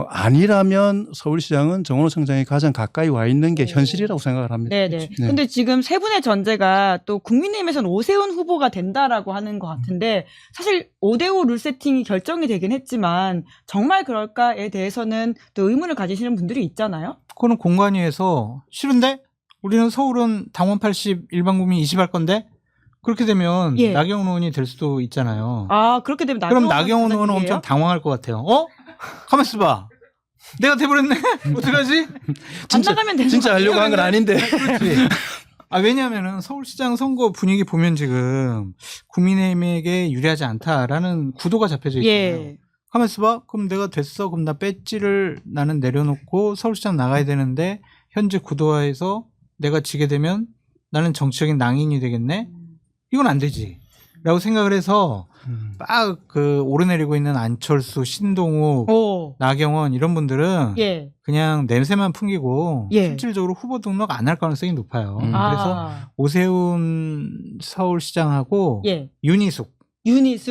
S4: 아니라면 서울시장은 정원호 청장이 가장 가까이 와 있는 게 현실이라고 생각을 합니다.
S1: 네네.
S4: 네.
S1: 근데 지금 세 분의 전제가 또 국민의힘에서는 오세훈 후보가 된다라고 하는 것 같은데 사실 5대5 룰 세팅이 결정이 되긴 했지만 정말 그럴까에 대해서는 또 의문을 가지시는 분들이 있잖아요.
S3: 그거는 공관위에서 싫은데 우리는 서울은 당원 80 일반 국민 20 할 건데 그렇게 되면
S1: 예.
S3: 나경원 의원이 될 수도 있잖아요.
S1: 아 그렇게 되면
S3: 그럼 나경원 의원은 엄청 당황할 것 같아요. 가만 있어봐. 내가 돼버렸네. 어떡하지?
S1: 안 나가면 되는
S4: 진짜
S1: 거 아니에요?
S4: 하려고 한 건 아닌데.
S3: 왜냐하면은 서울시장 선거 분위기 보면 지금 국민의힘에게 유리하지 않다라는 구도가 잡혀져 있잖아요.
S1: 예.
S3: 가만 있어봐. 그럼 내가 됐어. 그럼 나 배지를 나는 내려놓고 서울시장 나가야 되는데 현재 구도화에서 내가 지게 되면 나는 정치적인 낭인이 되겠네. 이건 안 되지. 라고 생각을 해서 막 그 오르내리고 있는 안철수, 신동욱, 나경원 이런 분들은
S1: 예.
S3: 그냥 냄새만 풍기고
S1: 예.
S3: 실질적으로 후보 등록 안 할 가능성이 높아요. 그래서 오세훈 서울시장하고
S1: 예.
S3: 윤희숙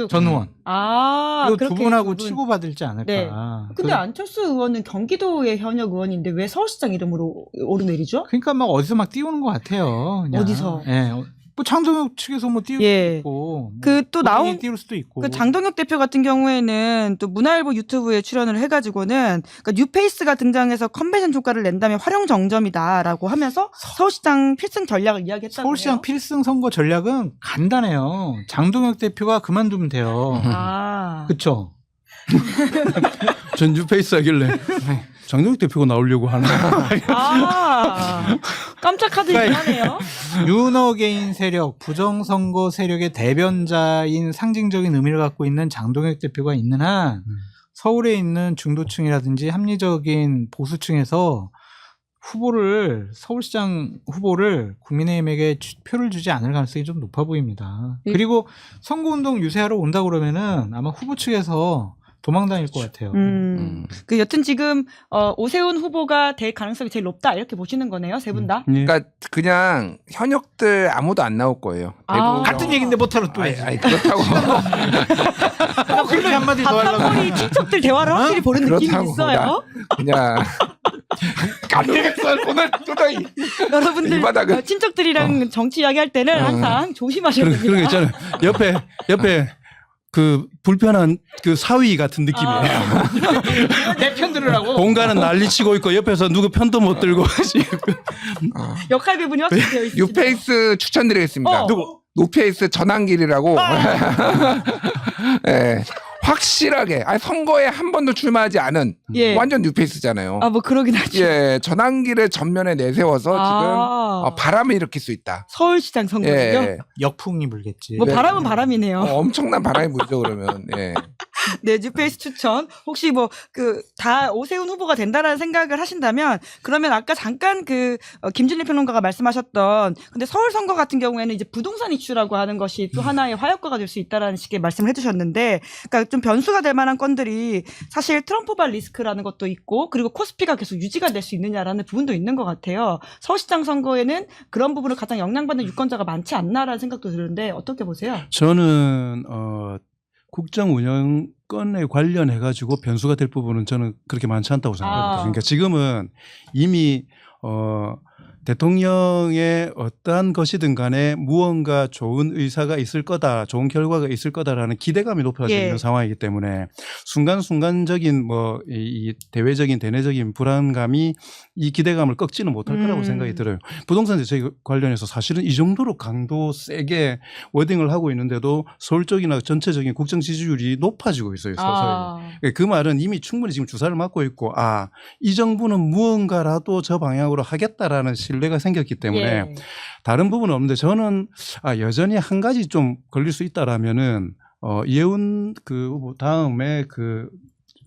S3: 전 의원 이 두 분하고 치고받을지 않을까.
S1: 네. 근데 안철수 의원은 경기도의 현역 의원인데 왜 서울시장 이름으로 오르내리죠?
S3: 그러니까 막 어디서 막 띄우는 것 같아요. 그냥.
S1: 어디서?
S3: 예. 뭐 장동혁 측에서 뭐 띄울
S1: 예.
S3: 수도 있고,
S1: 그 또 나온
S3: 띄울 수도 있고.
S1: 그 장동혁 대표 같은 경우에는 또 문화일보 유튜브에 출연을 해가지고는 그러니까 뉴페이스가 등장해서 컨벤션 효과를 낸다면 활용 정점이다라고 하면서 서울시장 필승 전략을 이야기했다고
S3: 서울시장
S1: 해요.
S3: 필승 선거 전략은 간단해요. 장동혁 대표가 그만두면 돼요.
S1: 아,
S3: 그렇죠.
S4: 전 뉴페이스 하길래 장동혁 대표가 나오려고 하는
S1: 아, 깜짝 카드이긴
S3: 그러니까
S1: 하네요.
S3: 윤어게인 세력, 부정선거 세력의 대변자인 상징적인 의미를 갖고 있는 장동혁 대표가 있는 한 서울에 있는 중도층이라든지 합리적인 보수층에서 서울시장 후보를 국민의힘에게 표를 주지 않을 가능성이 좀 높아 보입니다. 그리고 선거운동 유세하러 온다 그러면은 아마 후보 측에서 도망 다닐 것 같아요.
S1: 그 여튼 지금 오세훈 후보가 될 가능성이 제일 높다 이렇게 보시는 거네요, 세 분 다.
S4: 예.
S2: 그러니까 그냥 현역들 아무도 안 나올 거예요.
S1: 아.
S3: 같은 얘기인데 못하러 또 해야지.
S2: 아니 그렇다고
S3: 그렇게 한마디 더 하려고.
S1: 밥상머리 친척들 대화를 확실히 보는 느낌이
S2: 그렇다고
S1: 있어요.
S2: 그냥 안 되겠어. 오늘 도저히
S1: 여러분들
S2: 이 바닥은.
S1: 친척들이랑 정치 이야기할 때는 항상 조심하셔야
S4: 그런
S1: 됩니다.
S4: 거 있잖아요. 옆에 그 불편한 그 사위 같은 느낌이에요.
S3: 내 편 들으라고.
S4: 공간은 난리치고 있고 옆에서 누구 편도 못 들고 지금.
S1: 역할 배분이 확실히 되어 있습니다.
S2: 뉴페이스 추천드리겠습니다.
S1: 누구?
S2: 노페이스 전환길이라고. 예. 확실하게 선거에 한 번도 출마하지 않은
S1: 예.
S2: 완전 뉴페이스잖아요.
S1: 뭐 그러긴 하죠.
S2: 예, 전환길을 전면에 내세워서 지금 바람을 일으킬 수 있다.
S1: 서울시장 선거죠.
S2: 예.
S3: 역풍이 불겠지.
S1: 뭐
S2: 네.
S1: 바람은 바람이네요.
S2: 엄청난 바람이 불죠 그러면. 예.
S1: 네, 뉴페이스 추천. 혹시 뭐 다 오세훈 후보가 된다라는 생각을 하신다면 그러면 아까 잠깐 김준일 평론가가 말씀하셨던 근데 서울 선거 같은 경우에는 이제 부동산 이슈라고 하는 것이 또 하나의 화약고가 될 수 있다라는 식의 말씀을 해주셨는데, 그러니까 좀 변수가 될 만한 건들이 사실 트럼프발 리스크라는 것도 있고 그리고 코스피가 계속 유지가 될 수 있느냐라는 부분도 있는 것 같아요. 서울시장 선거에는 그런 부분을 가장 영향받는 유권자가 많지 않나라는 생각도 드는데 어떻게 보세요?
S4: 저는 국정 운영권에 관련해 가지고 변수가 될 부분은 저는 그렇게 많지 않다고 생각합니다. 그러니까 지금은 이미 대통령의 어떠한 것이든 간에 무언가 좋은 의사가 있을 거다, 좋은 결과가 있을 거다라는 기대감이 높아져 있는 상황이기 때문에 순간순간적인 이 대외적인 대내적인 불안감이 이 기대감을 꺾지는 못할 거라고 생각이 들어요. 부동산 대책 관련해서 사실은 이 정도로 강도 세게 워딩을 하고 있는데도 서울 쪽이나 전체적인 국정 지지율이 높아지고 있어요. 서서히. 그 말은 이미 충분히 지금 주사를 맞고 있고 이 정부는 무언가라도 저 방향으로 하겠다라는 신뢰가 생겼기 때문에 다른 부분은 없는데 저는 여전히 한 가지 좀 걸릴 수 있다라면은 이해운 후보 다음에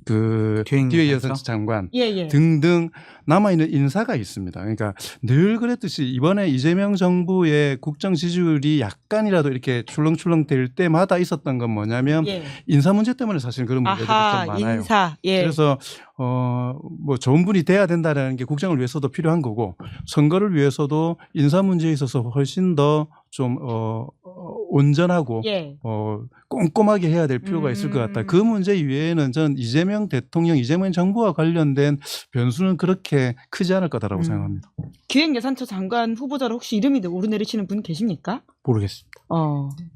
S4: 뒤에 이어서 장관 등등 남아있는 인사가 있습니다. 그러니까 늘 그랬듯이 이번에 이재명 정부의 국정 지지율이 약간이라도 이렇게 출렁출렁 될 때마다 있었던 건 뭐냐면 인사 문제 때문에 사실 그런 문제들이 좀 많아요. 그래서 뭐 좋은 분이 돼야 된다는 게 국정을 위해서도 필요한 거고 선거를 위해서도 인사 문제에 있어서 훨씬 더 좀 온전하고 꼼꼼하게 해야 될 필요가 있을 것 같다. 그 문제 이외에는 전 이재명 대통령, 이재명 정부와 관련된 변수는 그렇게 크지 않을 거다라고 생각합니다.
S1: 기획예산처 장관 후보자로 혹시 이름이 오르내리시는 분 계십니까?
S3: 모르겠습니다.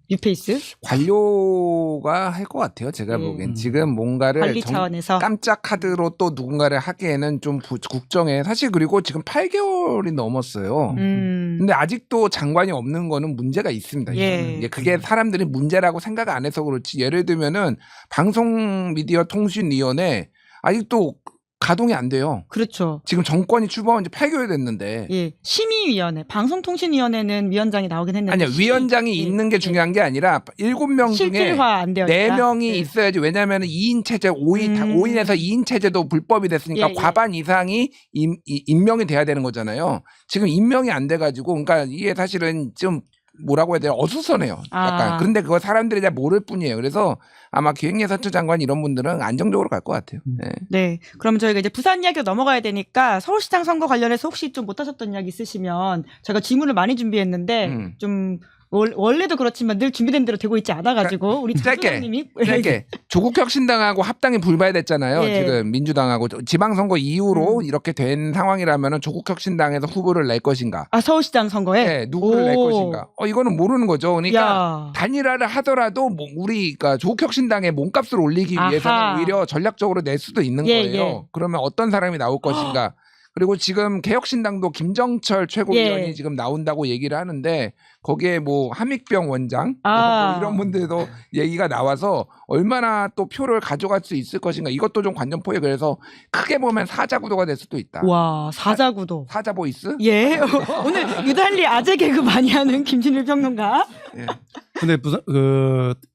S1: 뉴페이스?
S2: 관료가 할 것 같아요. 제가 보기엔. 지금 뭔가를
S1: 관리 차원에서
S2: 깜짝 카드로 또 누군가를 하기에는 좀 국정에 사실 그리고 지금 8개월이 넘었어요. 근데 아직도 장관이 없는 거는 문제가 있습니다. 이제 그게 사람들이 문제라고 생각 안 해서 그렇지. 예를 들면은 방송미디어통신위원회 아직도 가동이 안 돼요.
S1: 그렇죠.
S2: 지금 정권이 출범한 지 8개월 됐는데.
S1: 심의위원회, 방송통신위원회는 위원장이 나오긴 했는데.
S2: 아니요. 위원장이 있는 게 중요한 게 아니라 7명 중에
S1: 실질화 안 되어 있다.
S2: 4명이 있어야지. 왜냐하면 2인 체제, 5인에서 2인 체제도 불법이 됐으니까 과반 이상이 임명이 돼야 되는 거잖아요. 지금 임명이 안 돼가지고 그러니까 이게 사실은 좀 뭐라고 해야 돼요? 어수선해요. 약간. 그런데 그거 사람들이 잘 모를 뿐이에요. 그래서 아마 기획예산처 장관 이런 분들은 안정적으로 갈 것 같아요.
S1: 네. 그럼 저희가 이제 부산 이야기로 넘어가야 되니까 서울시장 선거 관련해서 혹시 좀 못하셨던 이야기 있으시면 저희가 질문을 많이 준비했는데 좀 원래도 그렇지만 늘 준비된 대로 되고 있지 않아가지고 우리
S2: 짧게,
S1: 장소장님이
S2: 짧게 조국혁신당하고 합당이 불발됐잖아요.
S1: 예.
S2: 지금 민주당하고 지방선거 이후로
S1: 음.
S2: 이렇게 된 상황이라면 조국혁신당에서 후보를 낼 것인가?
S1: 서울시장 선거에
S2: 네, 누구를 낼 것인가? 이거는 모르는 거죠. 그러니까
S1: 야.
S2: 단일화를 하더라도 그러니까 조국혁신당의 몸값을 올리기 위해서는
S1: 아하.
S2: 오히려 전략적으로 낼 수도 있는
S1: 예,
S2: 거예요.
S1: 예.
S2: 그러면 어떤 사람이 나올 것인가? 그리고 지금 개혁신당도 김정철 최고위원이
S1: 예.
S2: 지금 나온다고 얘기를 하는데 거기에 뭐 함익병 원장
S1: 아.
S2: 뭐 이런 분들도 얘기가 나와서 얼마나 또 표를 가져갈 수 있을 것인가 이것도 좀 관전포에 그래서 크게 보면 사자구도가 될 수도 있다.
S1: 와 사자구도.
S2: 사자 보이스?
S1: 예. 오늘 유달리 아재 개그 많이 하는 김진일 평론가.
S2: 예.
S4: 근데 부산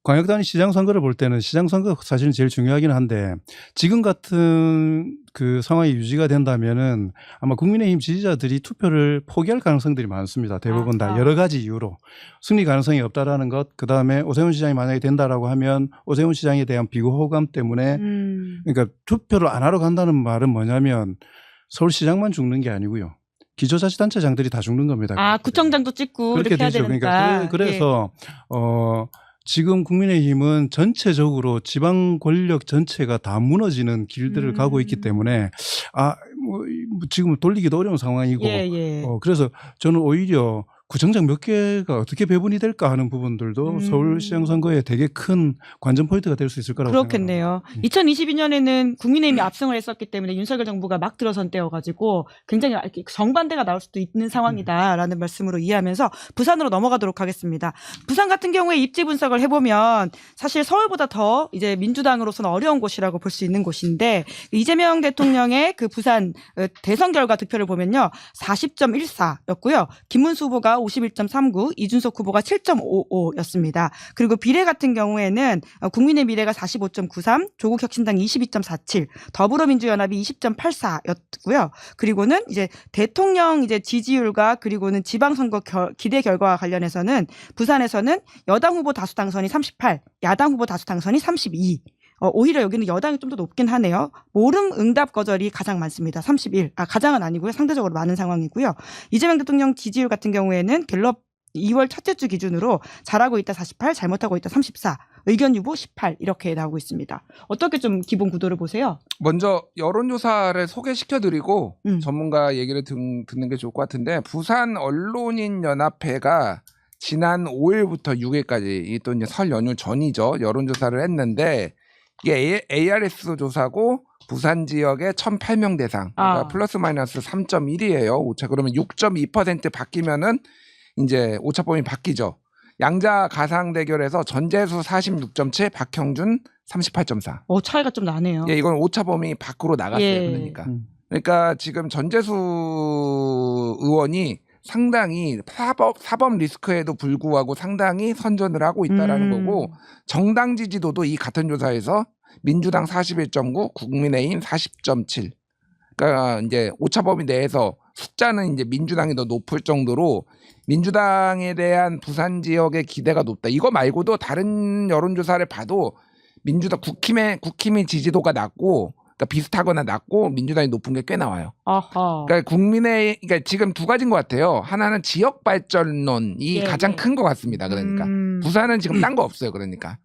S4: 광역단위 시장 선거를 볼 때는 시장 선거 사실은 제일 중요하긴 한데 지금 같은 그 상황이 유지가 된다면은 아마 국민의힘 지지자들이 투표를 포기할 가능성들이 많습니다. 대부분 다
S1: 아하.
S4: 여러 가지 이유로 승리 가능성이 없다라는 것, 그 다음에 오세훈 시장이 만약에 된다라고 하면 오세훈 시장에 대한 비호감 때문에 그러니까 투표를 안 하러 간다는 말은 뭐냐면 서울시장만 죽는 게 아니고요. 기초자치단체장들이 다 죽는 겁니다.
S1: 구청장도 찍고
S4: 그렇게
S1: 이렇게 해야
S4: 되죠.
S1: 되니까.
S4: 그러니까 그래서 지금 국민의힘은 전체적으로 지방 권력 전체가 다 무너지는 길들을 가고 있기 때문에 지금 돌리기도 어려운 상황이고
S1: 예, 예.
S4: 그래서 저는 오히려 구청장 몇 개가 어떻게 배분이 될까 하는 부분들도 서울시장 선거에 되게 큰 관전 포인트가 될 수 있을 거라고
S1: 그렇겠네요.
S4: 생각합니다.
S1: 2022년에는 국민의힘이 압승을 했었기 때문에 윤석열 정부가 막 들어선 때여가지고 굉장히 이렇게 정반대가 나올 수도 있는 상황이다라는 말씀으로 이해하면서 부산으로 넘어가도록 하겠습니다. 부산 같은 경우에 입지 분석을 해보면 사실 서울보다 더 이제 민주당으로서는 어려운 곳이라고 볼 수 있는 곳인데 이재명 대통령의 그 부산 대선 결과 득표를 보면요. 40.14였고요. 김문수 후보가 51.39, 이준석 후보가 7.55였습니다. 그리고 비례 같은 경우에는 국민의 미래가 45.93, 조국혁신당이 22.47, 더불어민주연합이 20.84였고요. 그리고는 이제 대통령 이제 지지율과 그리고는 지방선거 기대 결과와 관련해서는 부산에서는 여당 후보 다수 당선이 38, 야당 후보 다수 당선이 32. 오히려 여기는 여당이 좀 더 높긴 하네요. 모름 응답 거절이 가장 많습니다. 31. 가장은 아니고요. 상대적으로 많은 상황이고요. 이재명 대통령 지지율 같은 경우에는 갤럽 2월 첫째 주 기준으로 잘하고 있다 48, 잘못하고 있다 34, 의견 유보 18 이렇게 나오고 있습니다. 어떻게 좀 기본 구도를 보세요?
S2: 먼저 여론조사를 소개시켜드리고 전문가 얘기를 듣는 게 좋을 것 같은데 부산 언론인 연합회가 지난 5일부터 6일까지 이 또 이제 설 연휴 전이죠. 여론조사를 했는데 이게 ARS 조사고 부산 지역의 1,008명 대상 그러니까 플러스 마이너스 3.1이에요. 오차 그러면 6.2% 바뀌면은 이제 오차범위 바뀌죠. 양자 가상 대결에서 전재수 46.7, 박형준 38.4.
S1: 차이가 좀 나네요.
S2: 예, 이건 오차범위 밖으로 나갔어요.
S1: 예.
S2: 그러니까 지금 전재수 의원이 상당히 사법 리스크에도 불구하고 상당히 선전을 하고 있다라는 거고 정당 지지도도 이 같은 조사에서 민주당 41.9, 국민의힘 40.7. 그러니까 이제 오차범위 내에서 숫자는 이제 민주당이 더 높을 정도로 민주당에 대한 부산 지역의 기대가 높다. 이거 말고도 다른 여론조사를 봐도 민주당 국힘의 지지도가 낮고 그러니까 비슷하거나 낮고 민주당이 높은 게 꽤 나와요.
S1: 아하.
S2: 그러니까 그러니까 지금 두 가지인 것 같아요. 하나는 지역 발전론이 가장 큰 것 같습니다. 그러니까 부산은 지금 딴 거 없어요. 그러니까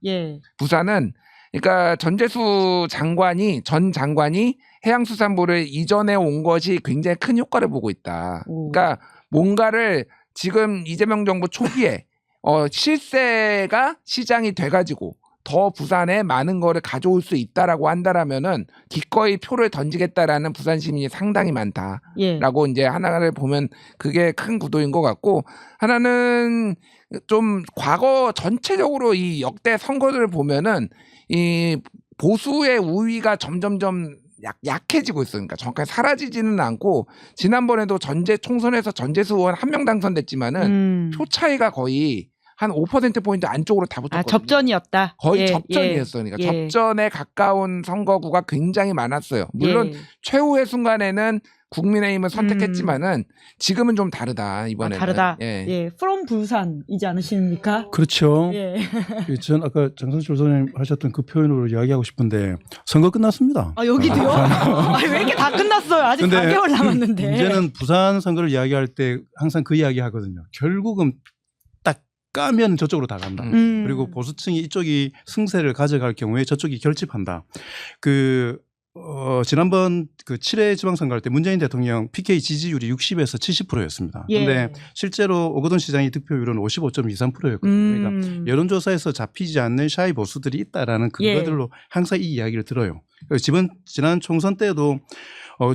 S2: 부산은 그러니까 전재수 전 장관이 해양수산부를 이전해 온 것이 굉장히 큰 효과를 보고 있다. 그러니까 뭔가를 지금 이재명 정부 초기에 실세가 시장이 돼가지고 더 부산에 많은 거를 가져올 수 있다라고 한다라면은 기꺼이 표를 던지겠다라는 부산 시민이 상당히 많다라고 이제 하나를 보면 그게 큰 구도인 것 같고 하나는 좀 과거 전체적으로 이 역대 선거들을 보면은 이 보수의 우위가 점점점 약해지고 있어요. 그러니까 정확하게 사라지지는 않고 지난번에도 총선에서 전재수 의원 1명 당선됐지만은 표 차이가 거의 한 5%포인트 안쪽으로 다 붙었거든요.
S1: 접전이었다.
S2: 거의 접전이었어요. 그러니까 접전에 가까운 선거구가 굉장히 많았어요. 물론 최후의 순간에는 국민의힘을 선택했지만은 지금은 좀 다르다. 이번에는.
S1: 다르다. From 부산이지 않으십니까?
S4: 그렇죠. 전 아까 장성철 소장님 하셨던 그 표현으로 이야기하고 싶은데 선거 끝났습니다.
S1: 여기도요? 왜 이렇게 다 끝났어요? 아직 4개월 남았는데.
S4: 문제는 부산 선거를 이야기할 때 항상 그 이야기 하거든요. 결국은 딱 까면 저쪽으로 다 간다.
S1: 음.
S4: 그리고 보수층이 이쪽이 승세를 가져갈 경우에 저쪽이 결집한다. 지난번 7회 지방선거 할 때 문재인 대통령 PK 지지율이 60에서 70%였습니다.
S1: 예.
S4: 그런데 실제로 오거돈 시장의 득표율은 55.23%였거든요. 그러니까 여론조사에서 잡히지 않는 샤이 보수들이 있다라는 근거들로 항상 이 이야기를 들어요. 지난 총선 때도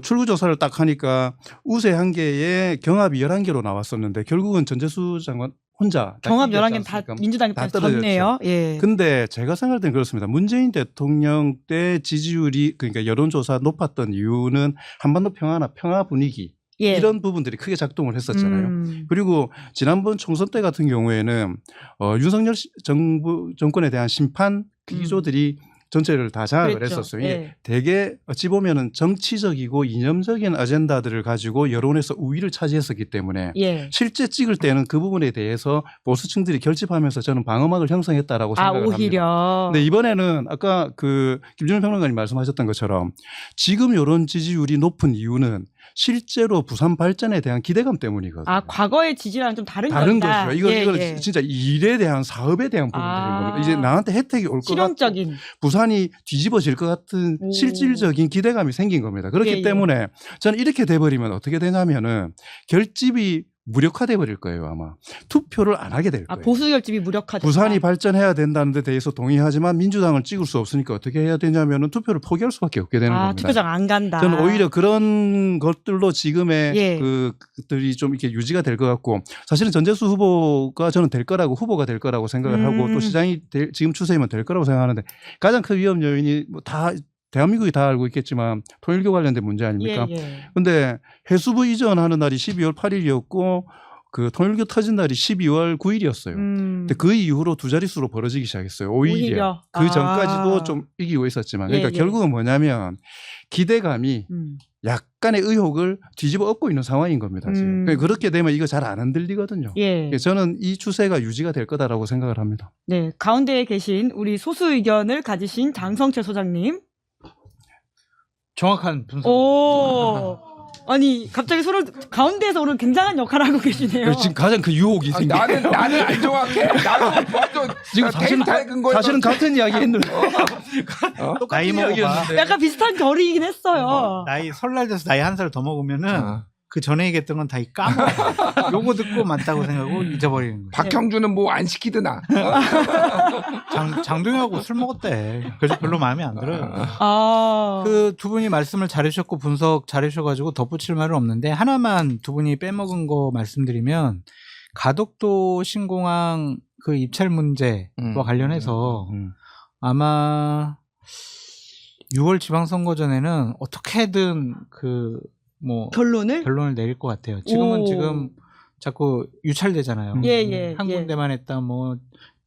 S4: 출구조사를 딱 하니까 우세 1개에 경합이 11개로 나왔었는데 결국은 전재수 장관 혼자
S1: 경합
S4: 다
S1: 11개는 다 민주당이
S4: 다
S1: 졌네요. 예.
S4: 근데 제가 생각할 때는 그렇습니다. 문재인 대통령 때 지지율이 그러니까 여론조사 높았던 이유는 한반도 평화나 평화 분위기
S1: 예.
S4: 이런 부분들이 크게 작동을 했었잖아요. 그리고 지난번 총선 때 같은 경우에는 윤석열 정권에 대한 심판 기조들이 전체를 다 장악을
S1: 그랬죠.
S4: 했었어요.
S1: 예.
S4: 이게 되게 어찌 보면은 정치적이고 이념적인 아젠다들을 가지고 여론에서 우위를 차지했었기 때문에
S1: 예.
S4: 실제 찍을 때는 그 부분에 대해서 보수층들이 결집하면서 저는 방어막을 형성했다라고 생각을 합니다.
S1: 오히려.
S4: 근데 이번에는 아까 김준일 평론가님 말씀하셨던 것처럼 지금 여론 지지율이 높은 이유는 실제로 부산 발전에 대한 기대감 때문이거든요.
S1: 과거의 지지랑 좀 다른
S4: 거죠. 이건
S1: 예.
S4: 진짜 일에 대한 사업에 대한 부분들인 겁니다. 이제 나한테 혜택이 올 것 같고
S1: 실용적인.
S4: 부산이 뒤집어질 것 같은 실질적인 기대감이 생긴 겁니다. 그렇기 때문에 저는 이렇게 돼버리면 어떻게 되냐면은 결집이 무력화돼 버릴 거예요. 아마 투표를 안 하게 될 거예요.
S1: 보수 결집이 무력화된다.
S4: 부산이 발전해야 된다는 데 대해서 동의하지만 민주당을 찍을 수 없으니까 어떻게 해야 되냐면은 투표를 포기할 수밖에 없게 되는 겁니다.
S1: 투표장 안 간다.
S4: 저는 오히려 그런 것들로 지금의
S1: 예.
S4: 그들이 좀 이렇게 유지가 될 것 같고 사실은 전재수 후보가 저는 후보가 될 거라고 생각을 하고 또 시장이 지금 추세이면 될 거라고 생각하는데 가장 큰 위험 요인이 다 대한민국이 다 알고 있겠지만 통일교 관련된 문제 아닙니까? 그런데 해수부 이전하는 날이 12월 8일이었고 통일교 터진 날이 12월 9일이었어요. 근데 그 이후로 두 자릿수로 벌어지기 시작했어요. 오히려. 그 전까지도 좀 이기고 있었지만 그러니까 결국은 뭐냐면 기대감이 약간의 의혹을 뒤집어 엎고 있는 상황인 겁니다. 지금. 그렇게 되면 이거 잘 안 흔들리거든요. 저는 이 추세가 유지가 될 거다라고 생각을 합니다.
S1: 네, 가운데에 계신 우리 소수 의견을 가지신 장성철 소장님.
S3: 정확한 분석.
S1: 아니 갑자기 가운데에서 오늘 굉장한 역할을 하고 계시네요.
S4: 지금 가장 그 유혹이 생겨.
S2: 나는 안 정확해. 나는
S4: 지금 사실은 같은 이야기 했는데.
S3: 나이 먹어봐.
S1: 약간 비슷한 결이긴 했어요.
S3: 나이 설날 돼서 나이 1살 더 먹으면은 그 전에 얘기했던 건 다 까먹어. 요거 듣고 맞다고 생각하고 잊어버리는 거예요.
S2: 박형준은 뭐 안 시키드나.
S3: 장동혁하고 술 먹었대. 그래서 별로 마음에 안 들어요. 그 두 분이 말씀을 잘해주셨고 분석 잘해주셔가지고 덧붙일 말은 없는데 하나만 두 분이 빼먹은 거 말씀드리면 가덕도 신공항 그 입찰 문제와 관련해서 아마 6월 지방선거 전에는 어떻게든 결론을 내릴 것 같아요. 지금 자꾸 유찰되잖아요. 한 군데만 했다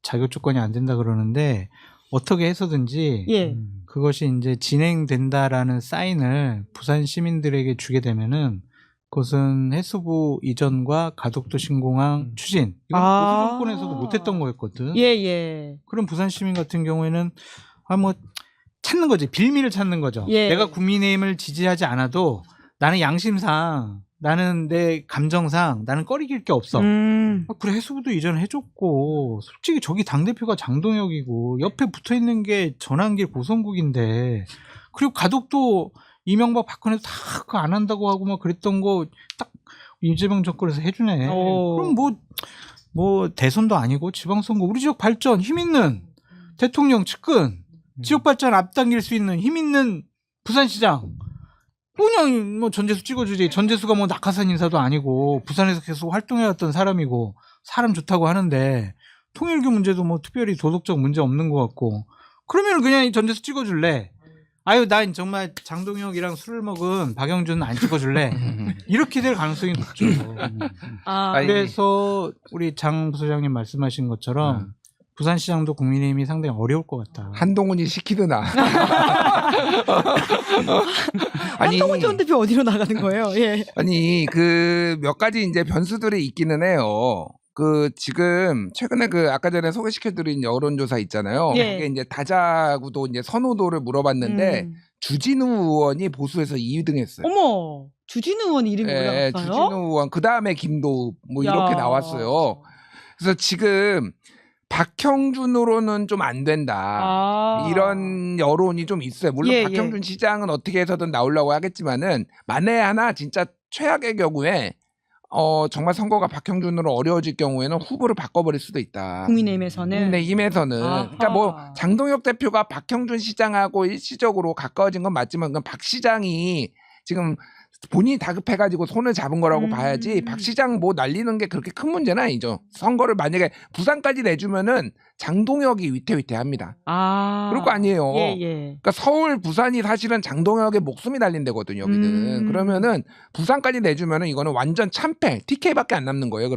S3: 자격 조건이 안 된다 그러는데 어떻게 해서든지 그것이 이제 진행된다라는 사인을 부산 시민들에게 주게 되면은 그것은 해수부 이전과 가덕도 신공항 추진 이건 보수 정권에서도 못했던 거였거든. 그럼 부산 시민 같은 경우에는 찾는 거지. 빌미를 찾는 거죠. 내가 국민의힘을 지지하지 않아도 나는 양심상 나는 내 감정상 나는 꺼리길 게 없어. 그래 해수부도 이전해줬고 솔직히 저기 당대표가 장동혁이고 옆에 붙어있는 게 전환길 고성국인데 그리고 가덕도 이명박 박근혜도 다 그거 안 한다고 하고 그랬던 거 딱 이재명 정권에서 해주네. 그럼 대선도 아니고 지방선거 우리 지역 발전 힘있는 대통령 측근 지역 발전 앞당길 수 있는 힘있는 부산시장 그냥 전재수 찍어주지. 전재수가 낙하산 인사도 아니고 부산에서 계속 활동해왔던 사람이고 사람 좋다고 하는데 통일교 문제도 특별히 도덕적 문제 없는 것 같고 그러면 그냥 이 전재수 찍어줄래? 난 정말 장동혁이랑 술을 먹은 박영준은 안 찍어줄래? 이렇게 될 가능성이 높죠. 그래서 우리 장 부소장님 말씀하신 것처럼 부산시장도 국민의힘이 상당히 어려울 것 같다.
S2: 한동훈이 시키드나.
S1: 한동훈 전 대표 어디로 나가는 거예요?
S2: 아니 몇 가지 이제 변수들이 있기는 해요. 지금 최근에 아까 전에 소개시켜드린 여론조사 있잖아요. 그게 이제 다자구도 이제 선호도를 물어봤는데 주진우 의원이 보수에서 2등했어요.
S1: 어머, 주진우 의원 이름이 올라갔어요?
S2: 주진우 의원 그 다음에 김도우 이렇게 나왔어요. 그래서 지금 박형준으로는 좀 안 된다. 이런 여론이 좀 있어요. 물론
S1: 예,
S2: 박형준 시장은 어떻게 해서든 나오려고 하겠지만은 만에 하나 진짜 최악의 경우에 정말 선거가 박형준으로 어려워질 경우에는 후보를 바꿔버릴 수도 있다.
S1: 국민의힘에서는.
S2: 국민의힘에서는.
S1: 아하.
S2: 그러니까 뭐 장동혁 대표가 박형준 시장하고 일시적으로 가까워진 건 맞지만 그건 박 시장이 지금 본인이 다급해가지고 손을 잡은 거라고 봐야지 박 시장 뭐 날리는 게 그렇게 큰 문제는 아니죠. 선거를 만약에 부산까지 내주면은 장동혁이 위태위태합니다. 그럴 거 아니에요. 그러니까 서울, 부산이 사실은 장동혁의 목숨이 달린 데거든요. 여기는. 그러면은 부산까지 내주면은 이거는 완전 참패, TK밖에 안 남는 거예요.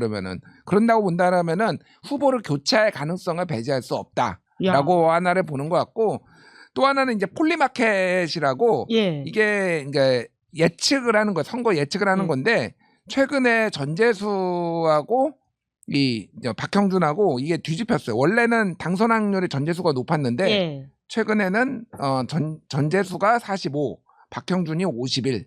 S2: 그런다고 본다면은 후보를 교체할 가능성을 배제할 수 없다라고 하나를 보는 것 같고 또 하나는 이제 폴리마켓이라고 이게 이제 예측을 하는 거, 선거 예측을 하는 건데 최근에 전재수하고 이 박형준하고 이게 뒤집혔어요. 원래는 당선 확률이 전재수가 높았는데 최근에는 전재수가 45, 박형준이 51,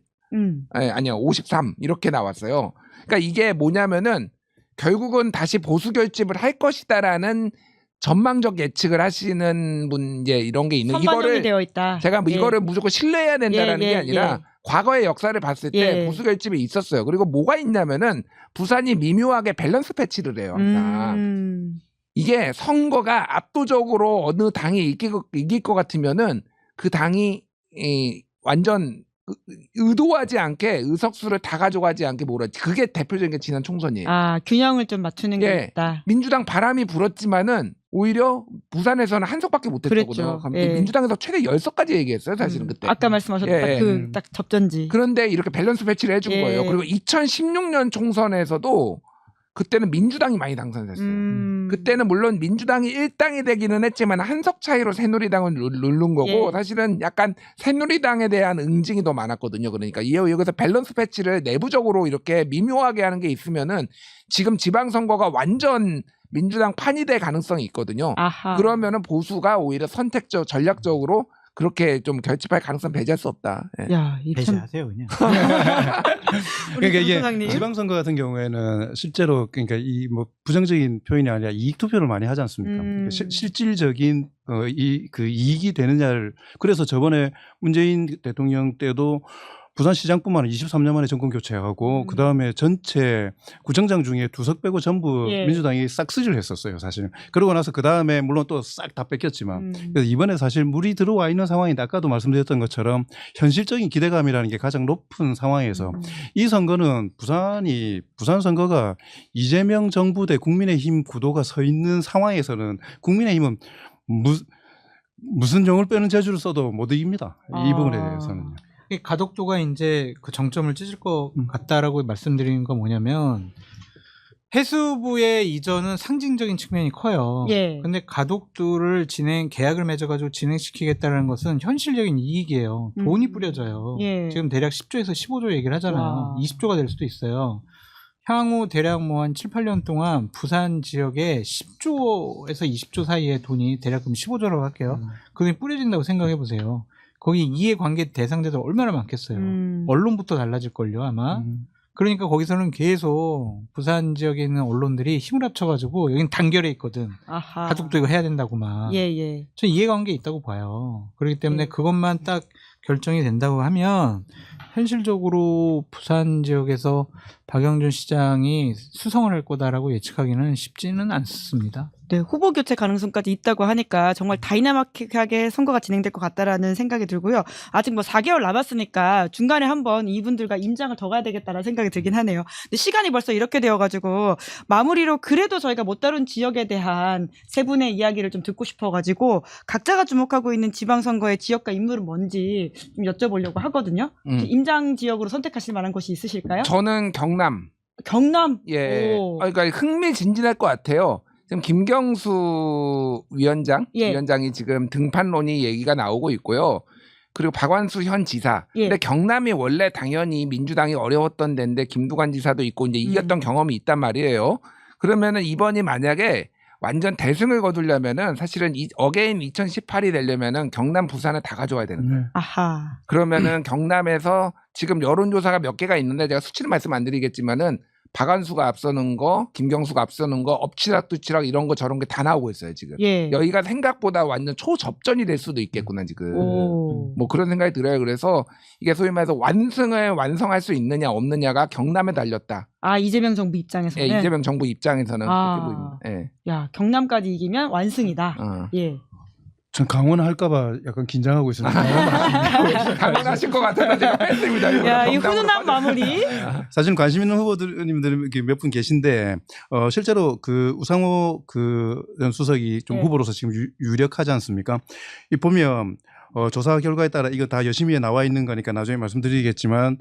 S2: 아니요 53 이렇게 나왔어요. 그러니까 이게 뭐냐면은 결국은 다시 보수 결집을 할 것이다라는 전망적 예측을 하시는 분 이제 이런 게 있는 이거를
S1: 되어 있다.
S2: 제가 뭐 이거를 무조건 신뢰해야 된다라는 게 아니라 과거의 역사를 봤을 때 보수 결집이 있었어요. 그리고 뭐가 있냐면은 부산이 미묘하게 밸런스 패치를 해요. 항상. 이게 선거가 압도적으로 어느 당이 이길 것 같으면은 그 당이 완전 의도하지 않게 의석수를 다 가져가지 않게 몰았지. 그게 대표적인 게 지난 총선이에요.
S1: 균형을 좀 맞추는 게 있다.
S2: 민주당 바람이 불었지만은 오히려 부산에서는 한 석밖에 못 했거든요. 민주당에서 최대 10석까지 얘기했어요. 사실은 그때.
S1: 아까 말씀하셨던 딱 접전지.
S2: 그런데 이렇게 밸런스 배치를 해준 거예요. 그리고 2016년 총선에서도 그때는 민주당이 많이 당선됐어요. 그때는 물론 민주당이 1당이 되기는 했지만 한석 차이로 새누리당을 누른 거고 사실은 약간 새누리당에 대한 응징이 더 많았거든요. 그러니까 여기서 밸런스 패치를 내부적으로 이렇게 미묘하게 하는 게 있으면은 지금 지방선거가 완전 민주당 판이 될 가능성이 있거든요. 그러면은 보수가 오히려 선택적 전략적으로 그렇게 좀 결집할 가능성 배제할 수 없다.
S3: 배제하세요 그냥.
S4: 그러니까 이게 지방선거 같은 경우에는 실제로 그러니까 이 뭐 부정적인 표현이 아니라 이익 투표를 많이 하지 않습니까? 그러니까 실질적인 그 이익이 되느냐를 그래서 저번에 문재인 대통령 때도 부산시장뿐만 아니라 23년 만에 정권 교체하고 그다음에 전체 구청장 중에 2석 빼고 전부 민주당이 싹 쓰지를 했었어요. 사실은. 그러고 나서 그다음에 물론 또 싹 다 뺏겼지만 그래서 이번에 사실 물이 들어와 있는 상황인데 아까도 말씀드렸던 것처럼 현실적인 기대감이라는 게 가장 높은 상황에서 이 선거는 부산 선거가 이재명 정부 대 국민의힘 구도가 서 있는 상황에서는 국민의힘은 무슨 정을 빼는 재주를 써도 못 이깁니다. 이 부분에 대해서는.
S3: 가덕도가 이제 그 정점을 찢을 것 같다라고 말씀드리는 건 뭐냐면 해수부의 이전은 상징적인 측면이 커요. 근데 가덕도를 계약을 맺어가지고 진행시키겠다는 것은 현실적인 이익이에요. 돈이 뿌려져요. 지금 대략 10조에서 15조 얘기를 하잖아요. 20조가 될 수도 있어요. 향후 대략 뭐 한 7, 8년 동안 부산 지역에 10조에서 20조 사이의 돈이 대략 그럼 15조라고 할게요. 그 돈이 뿌려진다고 생각해 보세요. 거기 이해관계 대상자들 얼마나 많겠어요. 언론부터 달라질걸요 아마. 그러니까 거기서는 계속 부산 지역에 있는 언론들이 힘을 합쳐가지고 여긴 단결해 있거든. 가족도 이거 해야 된다고 막. 전 이해관계 있다고 봐요. 그렇기 때문에 그것만 딱 결정이 된다고 하면 현실적으로 부산 지역에서 박영준 시장이 수성을 할 거다라고 예측하기는 쉽지는 않습니다.
S1: 후보 교체 가능성까지 있다고 하니까 정말 다이나믹하게 선거가 진행될 것 같다라는 생각이 들고요. 아직 뭐 4개월 남았으니까 중간에 한번 이분들과 임장을 더 가야 되겠다라는 생각이 들긴 하네요. 근데 시간이 벌써 이렇게 되어가지고 마무리로 그래도 저희가 못 다룬 지역에 대한 세 분의 이야기를 좀 듣고 싶어가지고 각자가 주목하고 있는 지방선거의 지역과 인물은 뭔지 좀 여쭤보려고 하거든요. 임장 지역으로 선택하실 만한 곳이 있으실까요?
S2: 저는 경남.
S1: 경남?
S2: 그러니까 흥미진진할 것 같아요. 지금 김경수 위원장이 지금 등판론이 얘기가 나오고 있고요. 그리고 박완수 현 지사. 근데 경남이 원래 당연히 민주당이 어려웠던 데인데 김두관 지사도 있고 이제 이겼던 경험이 있단 말이에요. 그러면은 이번이 만약에 완전 대승을 거두려면은 사실은 어게인 2018이 되려면은 경남 부산을 다 가져와야 되는 거예요. 그러면은 경남에서 지금 여론조사가 몇 개가 있는데 제가 수치는 말씀 안 드리겠지만은 박한수가 앞서는 거, 김경수가 앞서는 거, 엎치락뒤치락 이런 거 저런 게 다 나오고 있어요 지금.
S1: 예.
S2: 여기가 생각보다 완전 초접전이 될 수도 있겠구나 지금.
S1: 오.
S2: 뭐 그런 생각이 들어요. 그래서 이게 소위 말해서 완성할 수 있느냐 없느냐가 경남에 달렸다.
S1: 아, 이재명 정부 입장에서는.
S2: 예, 이재명 정부 입장에서는
S1: 아.
S2: 그렇게 보입니다. 예.
S1: 야, 경남까지 이기면 완승이다. 예.
S4: 전 강원 할까봐 약간 긴장하고 있습니다.
S2: 당연하실 것 같아서 제가 뺐습니다. 이거는
S1: 야, 이
S2: 경남으로
S1: 훈훈한 마무리.
S4: 사실 관심 있는 후보님들 몇 분 계신데 실제로 그 우상호 전 수석이 좀
S1: 네.
S4: 후보로서 지금 유력하지 않습니까? 이 보면 조사 결과에 따라 이거 다 여심위에 나와 있는 거니까 나중에 말씀드리겠지만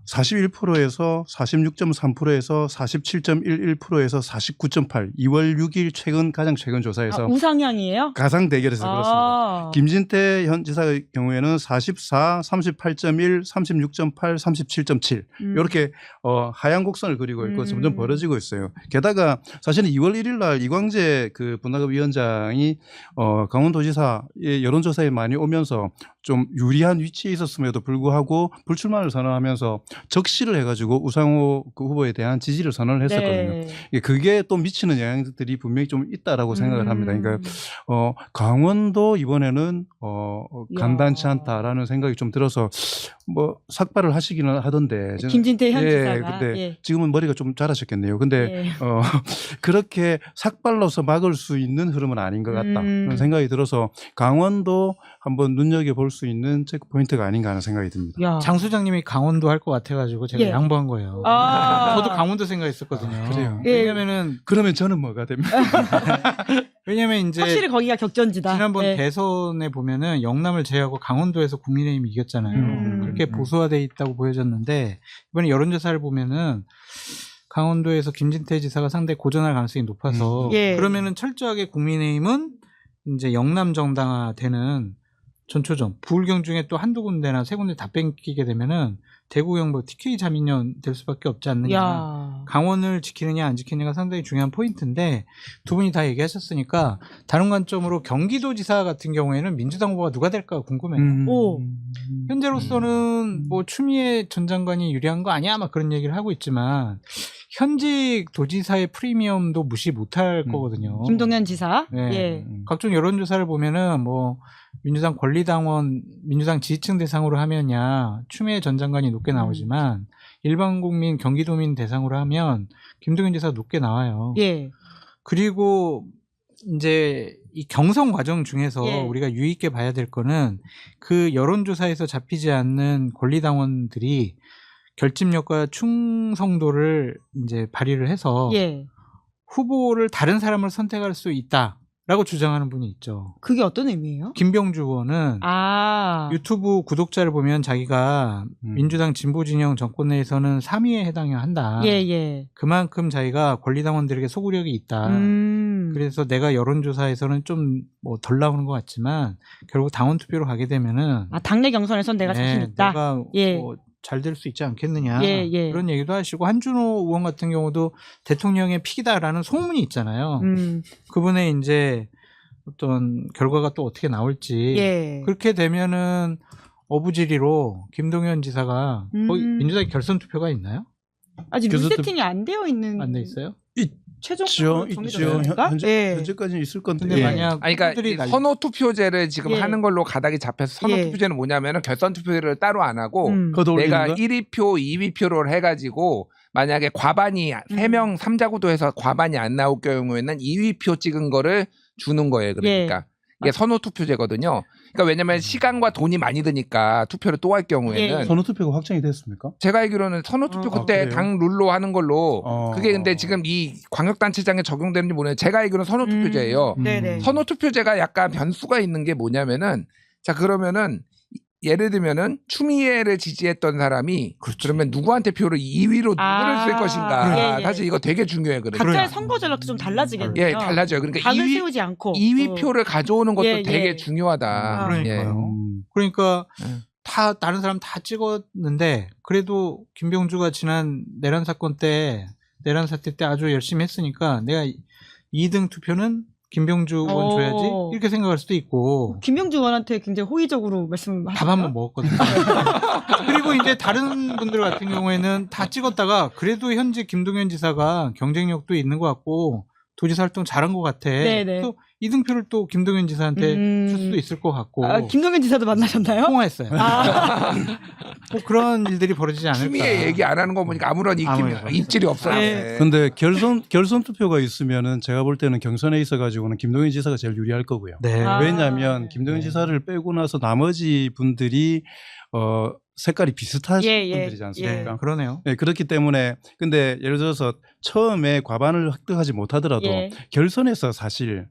S4: 41%에서 46.3%에서 47.11%에서 49.8 2월 6일 가장 최근 조사에서
S1: 아, 우상향이에요?
S4: 가상 대결에서 그렇습니다.
S1: 아.
S4: 김진태 현 지사의 경우에는 44, 38.1, 36.8, 37.7 이렇게 하향 곡선을 그리고 있고 점점 벌어지고 있어요. 게다가 사실은 2월 1일 날 이광재 그 분화급 위원장이 강원도지사의 여론조사에 많이 오면서 좀 유리한 위치에 있었음에도 불구하고 불출마를 선언하면서 적시를 해가지고 우상호 그 후보에 대한 지지를 선언을 했었거든요.
S1: 네.
S4: 그게 또 미치는 영향들이 분명히 좀 있다라고 생각을 합니다. 그러니까 강원도 이번에는 간단치 않다라는 생각이 좀 들어서 뭐 삭발을 하시기는 하던데 저는
S1: 김진태 현
S4: 예,
S1: 지사가.
S4: 근데
S1: 예.
S4: 지금은 머리가 좀 자라셨겠네요. 근데
S1: 예.
S4: 그렇게 삭발로서 막을 수 있는 흐름은 아닌 것 같다. 그런 생각이 들어서 강원도 한번 눈여겨볼 수 있는 체크 포인트가 아닌가 하는 생각이 듭니다.
S1: 야.
S3: 장 수장님이 강원도 할 것 같아가지고 제가
S1: 예.
S3: 양보한 거예요.
S1: 아.
S3: 저도 강원도 생각했었거든요.
S4: 그래요?
S1: 예.
S3: 왜냐면은
S4: 그러면 저는 뭐가 됩니까?
S3: 왜냐면 이제
S1: 확실히 거기가 격전지다.
S3: 지난번
S1: 예.
S3: 대선에 보면은 영남을 제외하고 강원도에서 국민의힘이 이겼잖아요. 그렇게 보수화돼 있다고 보여졌는데 이번에 여론조사를 보면은 강원도에서 김진태 지사가 상당히 고전할 가능성이 높아서
S1: 예.
S3: 그러면은 철저하게 국민의힘은 이제 영남 정당화되는 전초점 부울경 중에 또 한두 군데나 세 군데 다 뺏기게 되면은 대구형 뭐 TK 자민련 될 수밖에 없지 않느냐.
S1: 야.
S3: 강원을 지키느냐 안 지키느냐가 상당히 중요한 포인트인데 두 분이 다 얘기하셨으니까 다른 관점으로 경기도지사 같은 경우에는 민주당 후보가 누가 될까 궁금해요.
S1: 오.
S3: 현재로서는 뭐 추미애 전 장관이 유리한 거 아니야? 막 그런 얘기를 하고 있지만 현직 도지사의 프리미엄도 무시 못할 거거든요.
S1: 김동연 지사.
S3: 네.
S1: 예.
S3: 각종 여론조사를 보면은 뭐 민주당 권리당원, 민주당 지지층 대상으로 하면야 추미애 전 장관이 높게 나오지만 일반 국민, 경기도민 대상으로 하면 김동연 지사가 높게 나와요.
S1: 예.
S3: 그리고 이제 이 경선 과정 중에서
S1: 예.
S3: 우리가 유의 있게 봐야 될 거는 그 여론조사에서 잡히지 않는 권리당원들이 결집력과 충성도를 이제 발휘를 해서
S1: 예.
S3: 후보를 다른 사람을 선택할 수 있다라고 주장하는 분이 있죠.
S1: 그게 어떤 의미예요?
S3: 김병주 의원은
S1: 아.
S3: 유튜브 구독자를 보면 자기가 민주당 진보진영 정권 내에서는 3위에 해당해야 한다.
S1: 예, 예.
S3: 그만큼 자기가 권리당원들에게 소구력이 있다. 그래서 내가 여론조사에서는 좀 뭐 덜 나오는 것 같지만 결국 당원 투표로 가게 되면은
S1: 아, 당내 경선에선 내가 자신 있다.
S3: 내가
S1: 예.
S3: 뭐 잘 될 수 있지 않겠느냐
S1: 예, 예.
S3: 그런 얘기도 하시고 한준호 의원 같은 경우도 대통령의 픽이다라는 소문이 있잖아요. 그분의 이제 어떤 결과가 또 어떻게 나올지
S1: 예.
S3: 그렇게 되면은 어부지리로 김동연 지사가 거기 민주당 결선 투표가 있나요?
S1: 아직 룰
S4: 교수도-
S1: 세팅이 안 되어 있는.
S3: 안 돼 있어요?
S1: 최종적으로
S4: 있죠.
S1: 정해졌습니까?
S4: 현재까지는 있을 건데.
S3: 근데
S4: 예.
S3: 만약
S2: 아니, 그러니까
S3: 후보들이 날-
S2: 선호 투표제를 지금
S1: 예.
S2: 하는 걸로 가닥이 잡혀서 선호
S1: 예.
S2: 투표제는 뭐냐면은 결선 투표를 따로 안 하고
S4: 걷어 올리는
S2: 내가
S4: 거?
S2: 1위표, 2위표를 해가지고 만약에 과반이 3명 3자구도에서 과반이 안 나올 경우에는 2위표 찍은 거를 주는 거예요. 그러니까 이게 선호 투표제거든요. 그러니까 왜냐면 시간과 돈이 많이 드니까 투표를 또 할 경우에는
S1: 예.
S4: 선호 투표가 확정이 됐습니까?
S2: 제가 알기로는 선호 투표 그때
S4: 그래요?
S2: 당 룰로 하는 걸로 그게 근데 지금 이 광역단체장에 적용되는지 모르겠는데 제가 알기로는 선호 투표제예요.
S1: 네네.
S2: 선호 투표제가 약간 변수가 있는 게 뭐냐면은 자 그러면은 예를 들면은 추미애를 지지했던 사람이 그러면 누구한테 표를 2위로 누구를 쓸 것인가.
S1: 예, 예.
S2: 사실 이거 되게 중요해. 그래요.
S1: 각자의 선거 전략도 좀 달라지겠네요.
S2: 예, 달라져요. 그러니까
S1: 각을 세우지 않고
S2: 2위 표를 가져오는 것도
S1: 예,
S2: 되게
S1: 예.
S2: 중요하다.
S3: 그러니까요.
S2: 예.
S3: 그러니까
S2: 음.
S3: 다 다른 사람 다 찍었는데 그래도 김병주가 지난 내란 사건 때 내란 사태 때 아주 열심히 했으니까 내가 2등 투표는 김병주 의원 줘야지 이렇게 생각할 수도 있고
S1: 김병주 의원한테 굉장히 호의적으로 말씀하셨어요.
S3: 밥 한 번 먹었거든요. 그리고 이제 다른 분들 같은 경우에는 다 찍었다가 그래도 현재 김동연 지사가 경쟁력도 있는 것 같고 도지사 활동 잘한 것 같아.
S1: 네네.
S3: 그래서 이등표를 또 김동연 지사한테 줄 수도 있을 것 같고.
S1: 김동연 지사도 만나셨나요?
S3: 통화했어요. 뭐 그런 일들이 벌어지지 않을까.
S2: 추미애 얘기 안 하는 거 보니까 아무런 입질이 없어요.
S1: 네.
S4: 근데 결선 투표가 있으면은 제가 볼 때는 경선에 있어 가지고는 김동연 지사가 제일 유리할 거고요.
S3: 네.
S4: 왜냐하면 김동연 지사를 빼고 나서 나머지 분들이 색깔이 비슷한 분들이지 않습니까?
S3: 예. 그러네요.
S4: 네, 그렇기 때문에 근데 예를 들어서 처음에 과반을 획득하지 못하더라도
S1: 예.
S4: 결선에서 사실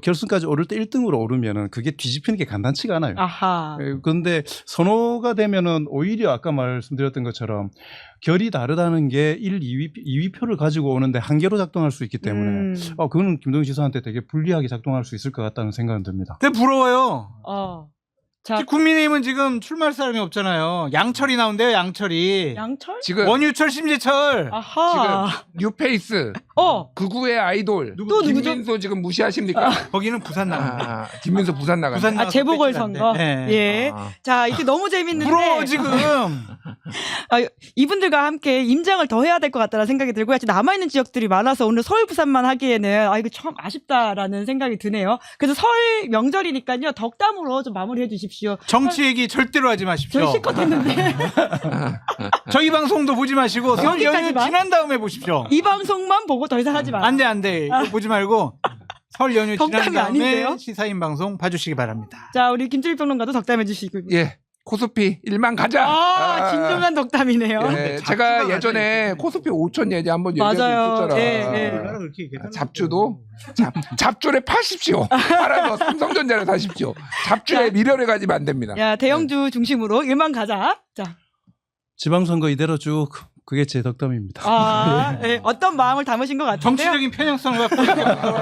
S4: 결선까지 오를 때 1등으로 오르면은 그게 뒤집히는 게 간단치가 않아요.
S1: 아하.
S4: 그런데 선호가 되면은 오히려 아까 말씀드렸던 것처럼 결이 다르다는 게 1, 2위 표를 가지고 오는데 한계로 작동할 수 있기 때문에 그거는 김동연 지사한테 되게 불리하게 작동할 수 있을 것 같다는 생각은 듭니다.
S3: 근데 부러워요.
S1: 자,
S3: 국민의힘은 지금 출마할 사람이 없잖아요. 양철이 나온대요. 양철이.
S1: 양철?
S2: 지금
S3: 원유철, 심재철.
S1: 아하.
S2: 지금 뉴페이스 극우의 아이돌
S1: 또 누구죠?
S2: 김민수 지금 무시하십니까?
S3: 거기는 부산 나간다.
S2: 김민수 부산 나간다.
S3: 부산 나가서
S1: 재보궐선거.
S3: 네.
S1: 예. 자, 이게 너무 재밌는데.
S3: 부러워 지금.
S1: 이분들과 함께 임장을 더 해야 될 것 같다는 생각이 들고요. 남아있는 지역들이 많아서 오늘 서울, 부산만 하기에는 이거 참 아쉽다라는 생각이 드네요. 그래서 설 명절이니까요. 덕담으로 좀 마무리해 주십시오.
S3: 정치 얘기 절대로 하지 마십시오.
S1: 저희 실컷 했는데.
S3: 저희 방송도 보지 마시고 설 연휴
S1: 여기까지만?
S3: 지난 다음에 보십시오.
S1: 이 방송만 보고 더 이상 하지 마요.
S3: 안 돼. 이거 보지 말고 설 연휴 지난
S1: 덕담이
S3: 다음에
S1: 아닌데요?
S3: 시사인 방송 봐주시기 바랍니다.
S1: 자, 우리 김철일 평론가도 덕담해 주시고.
S2: 예. 코스피 1만 가자.
S1: 진정한 덕담이네요.
S2: 예, 제가 예전에 코스피 5천 예제 한번 얘기한 적
S1: 맞아요.
S2: 있었잖아.
S1: 예.
S2: 잡주도 잡주를 파십시오. 팔아서 삼성전자를 사십시오. 잡주에 미련을 가지면 안 됩니다.
S1: 야, 대형주 중심으로 일만 가자. 자.
S4: 지방선거 이대로 쭉 그게 제 덕담입니다.
S1: 네. 어떤 마음을 담으신 것 같은데요?
S3: 정치적인 편향성을 갖고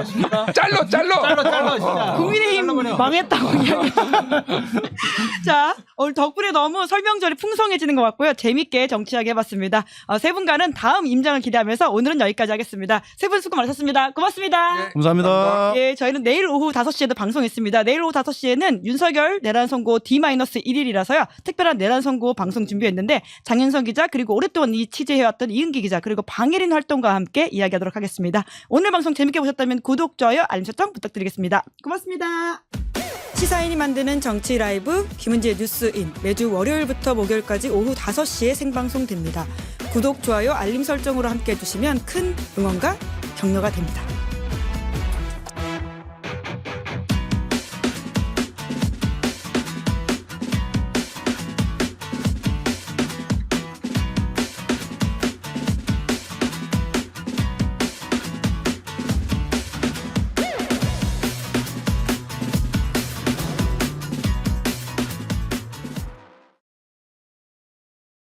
S3: 있습니다.
S2: 잘로.
S3: 진짜.
S1: 국민의힘 망했다고 이야기. 자, 오늘 덕분에 너무 설명절이 풍성해지는 것 같고요. 재밌게 정치하게 해봤습니다. 세 분과는 다음 임장을 기대하면서 오늘은 여기까지 하겠습니다. 세 분 수고 많으셨습니다. 고맙습니다.
S4: 감사합니다.
S1: 예, 저희는 내일 오후 5시에도 방송했습니다. 내일 오후 5시에는 윤석열 내란 선고 D-1일이라서요. 특별한 내란 선고 방송 준비했는데 장윤선 기자 그리고 오랫동안 이 취재해왔던 이은기 기자 그리고 방예린 활동가와 함께 이야기하도록 하겠습니다. 오늘 방송 재밌게 보셨다면 구독, 좋아요, 알림 설정 부탁드리겠습니다. 고맙습니다. 시사인이 만드는 정치 라이브 김은지의 뉴스인 매주 월요일부터 목요일까지 오후 5시에 생방송됩니다. 구독, 좋아요, 알림 설정으로 함께 해주시면 큰 응원과 격려가 됩니다.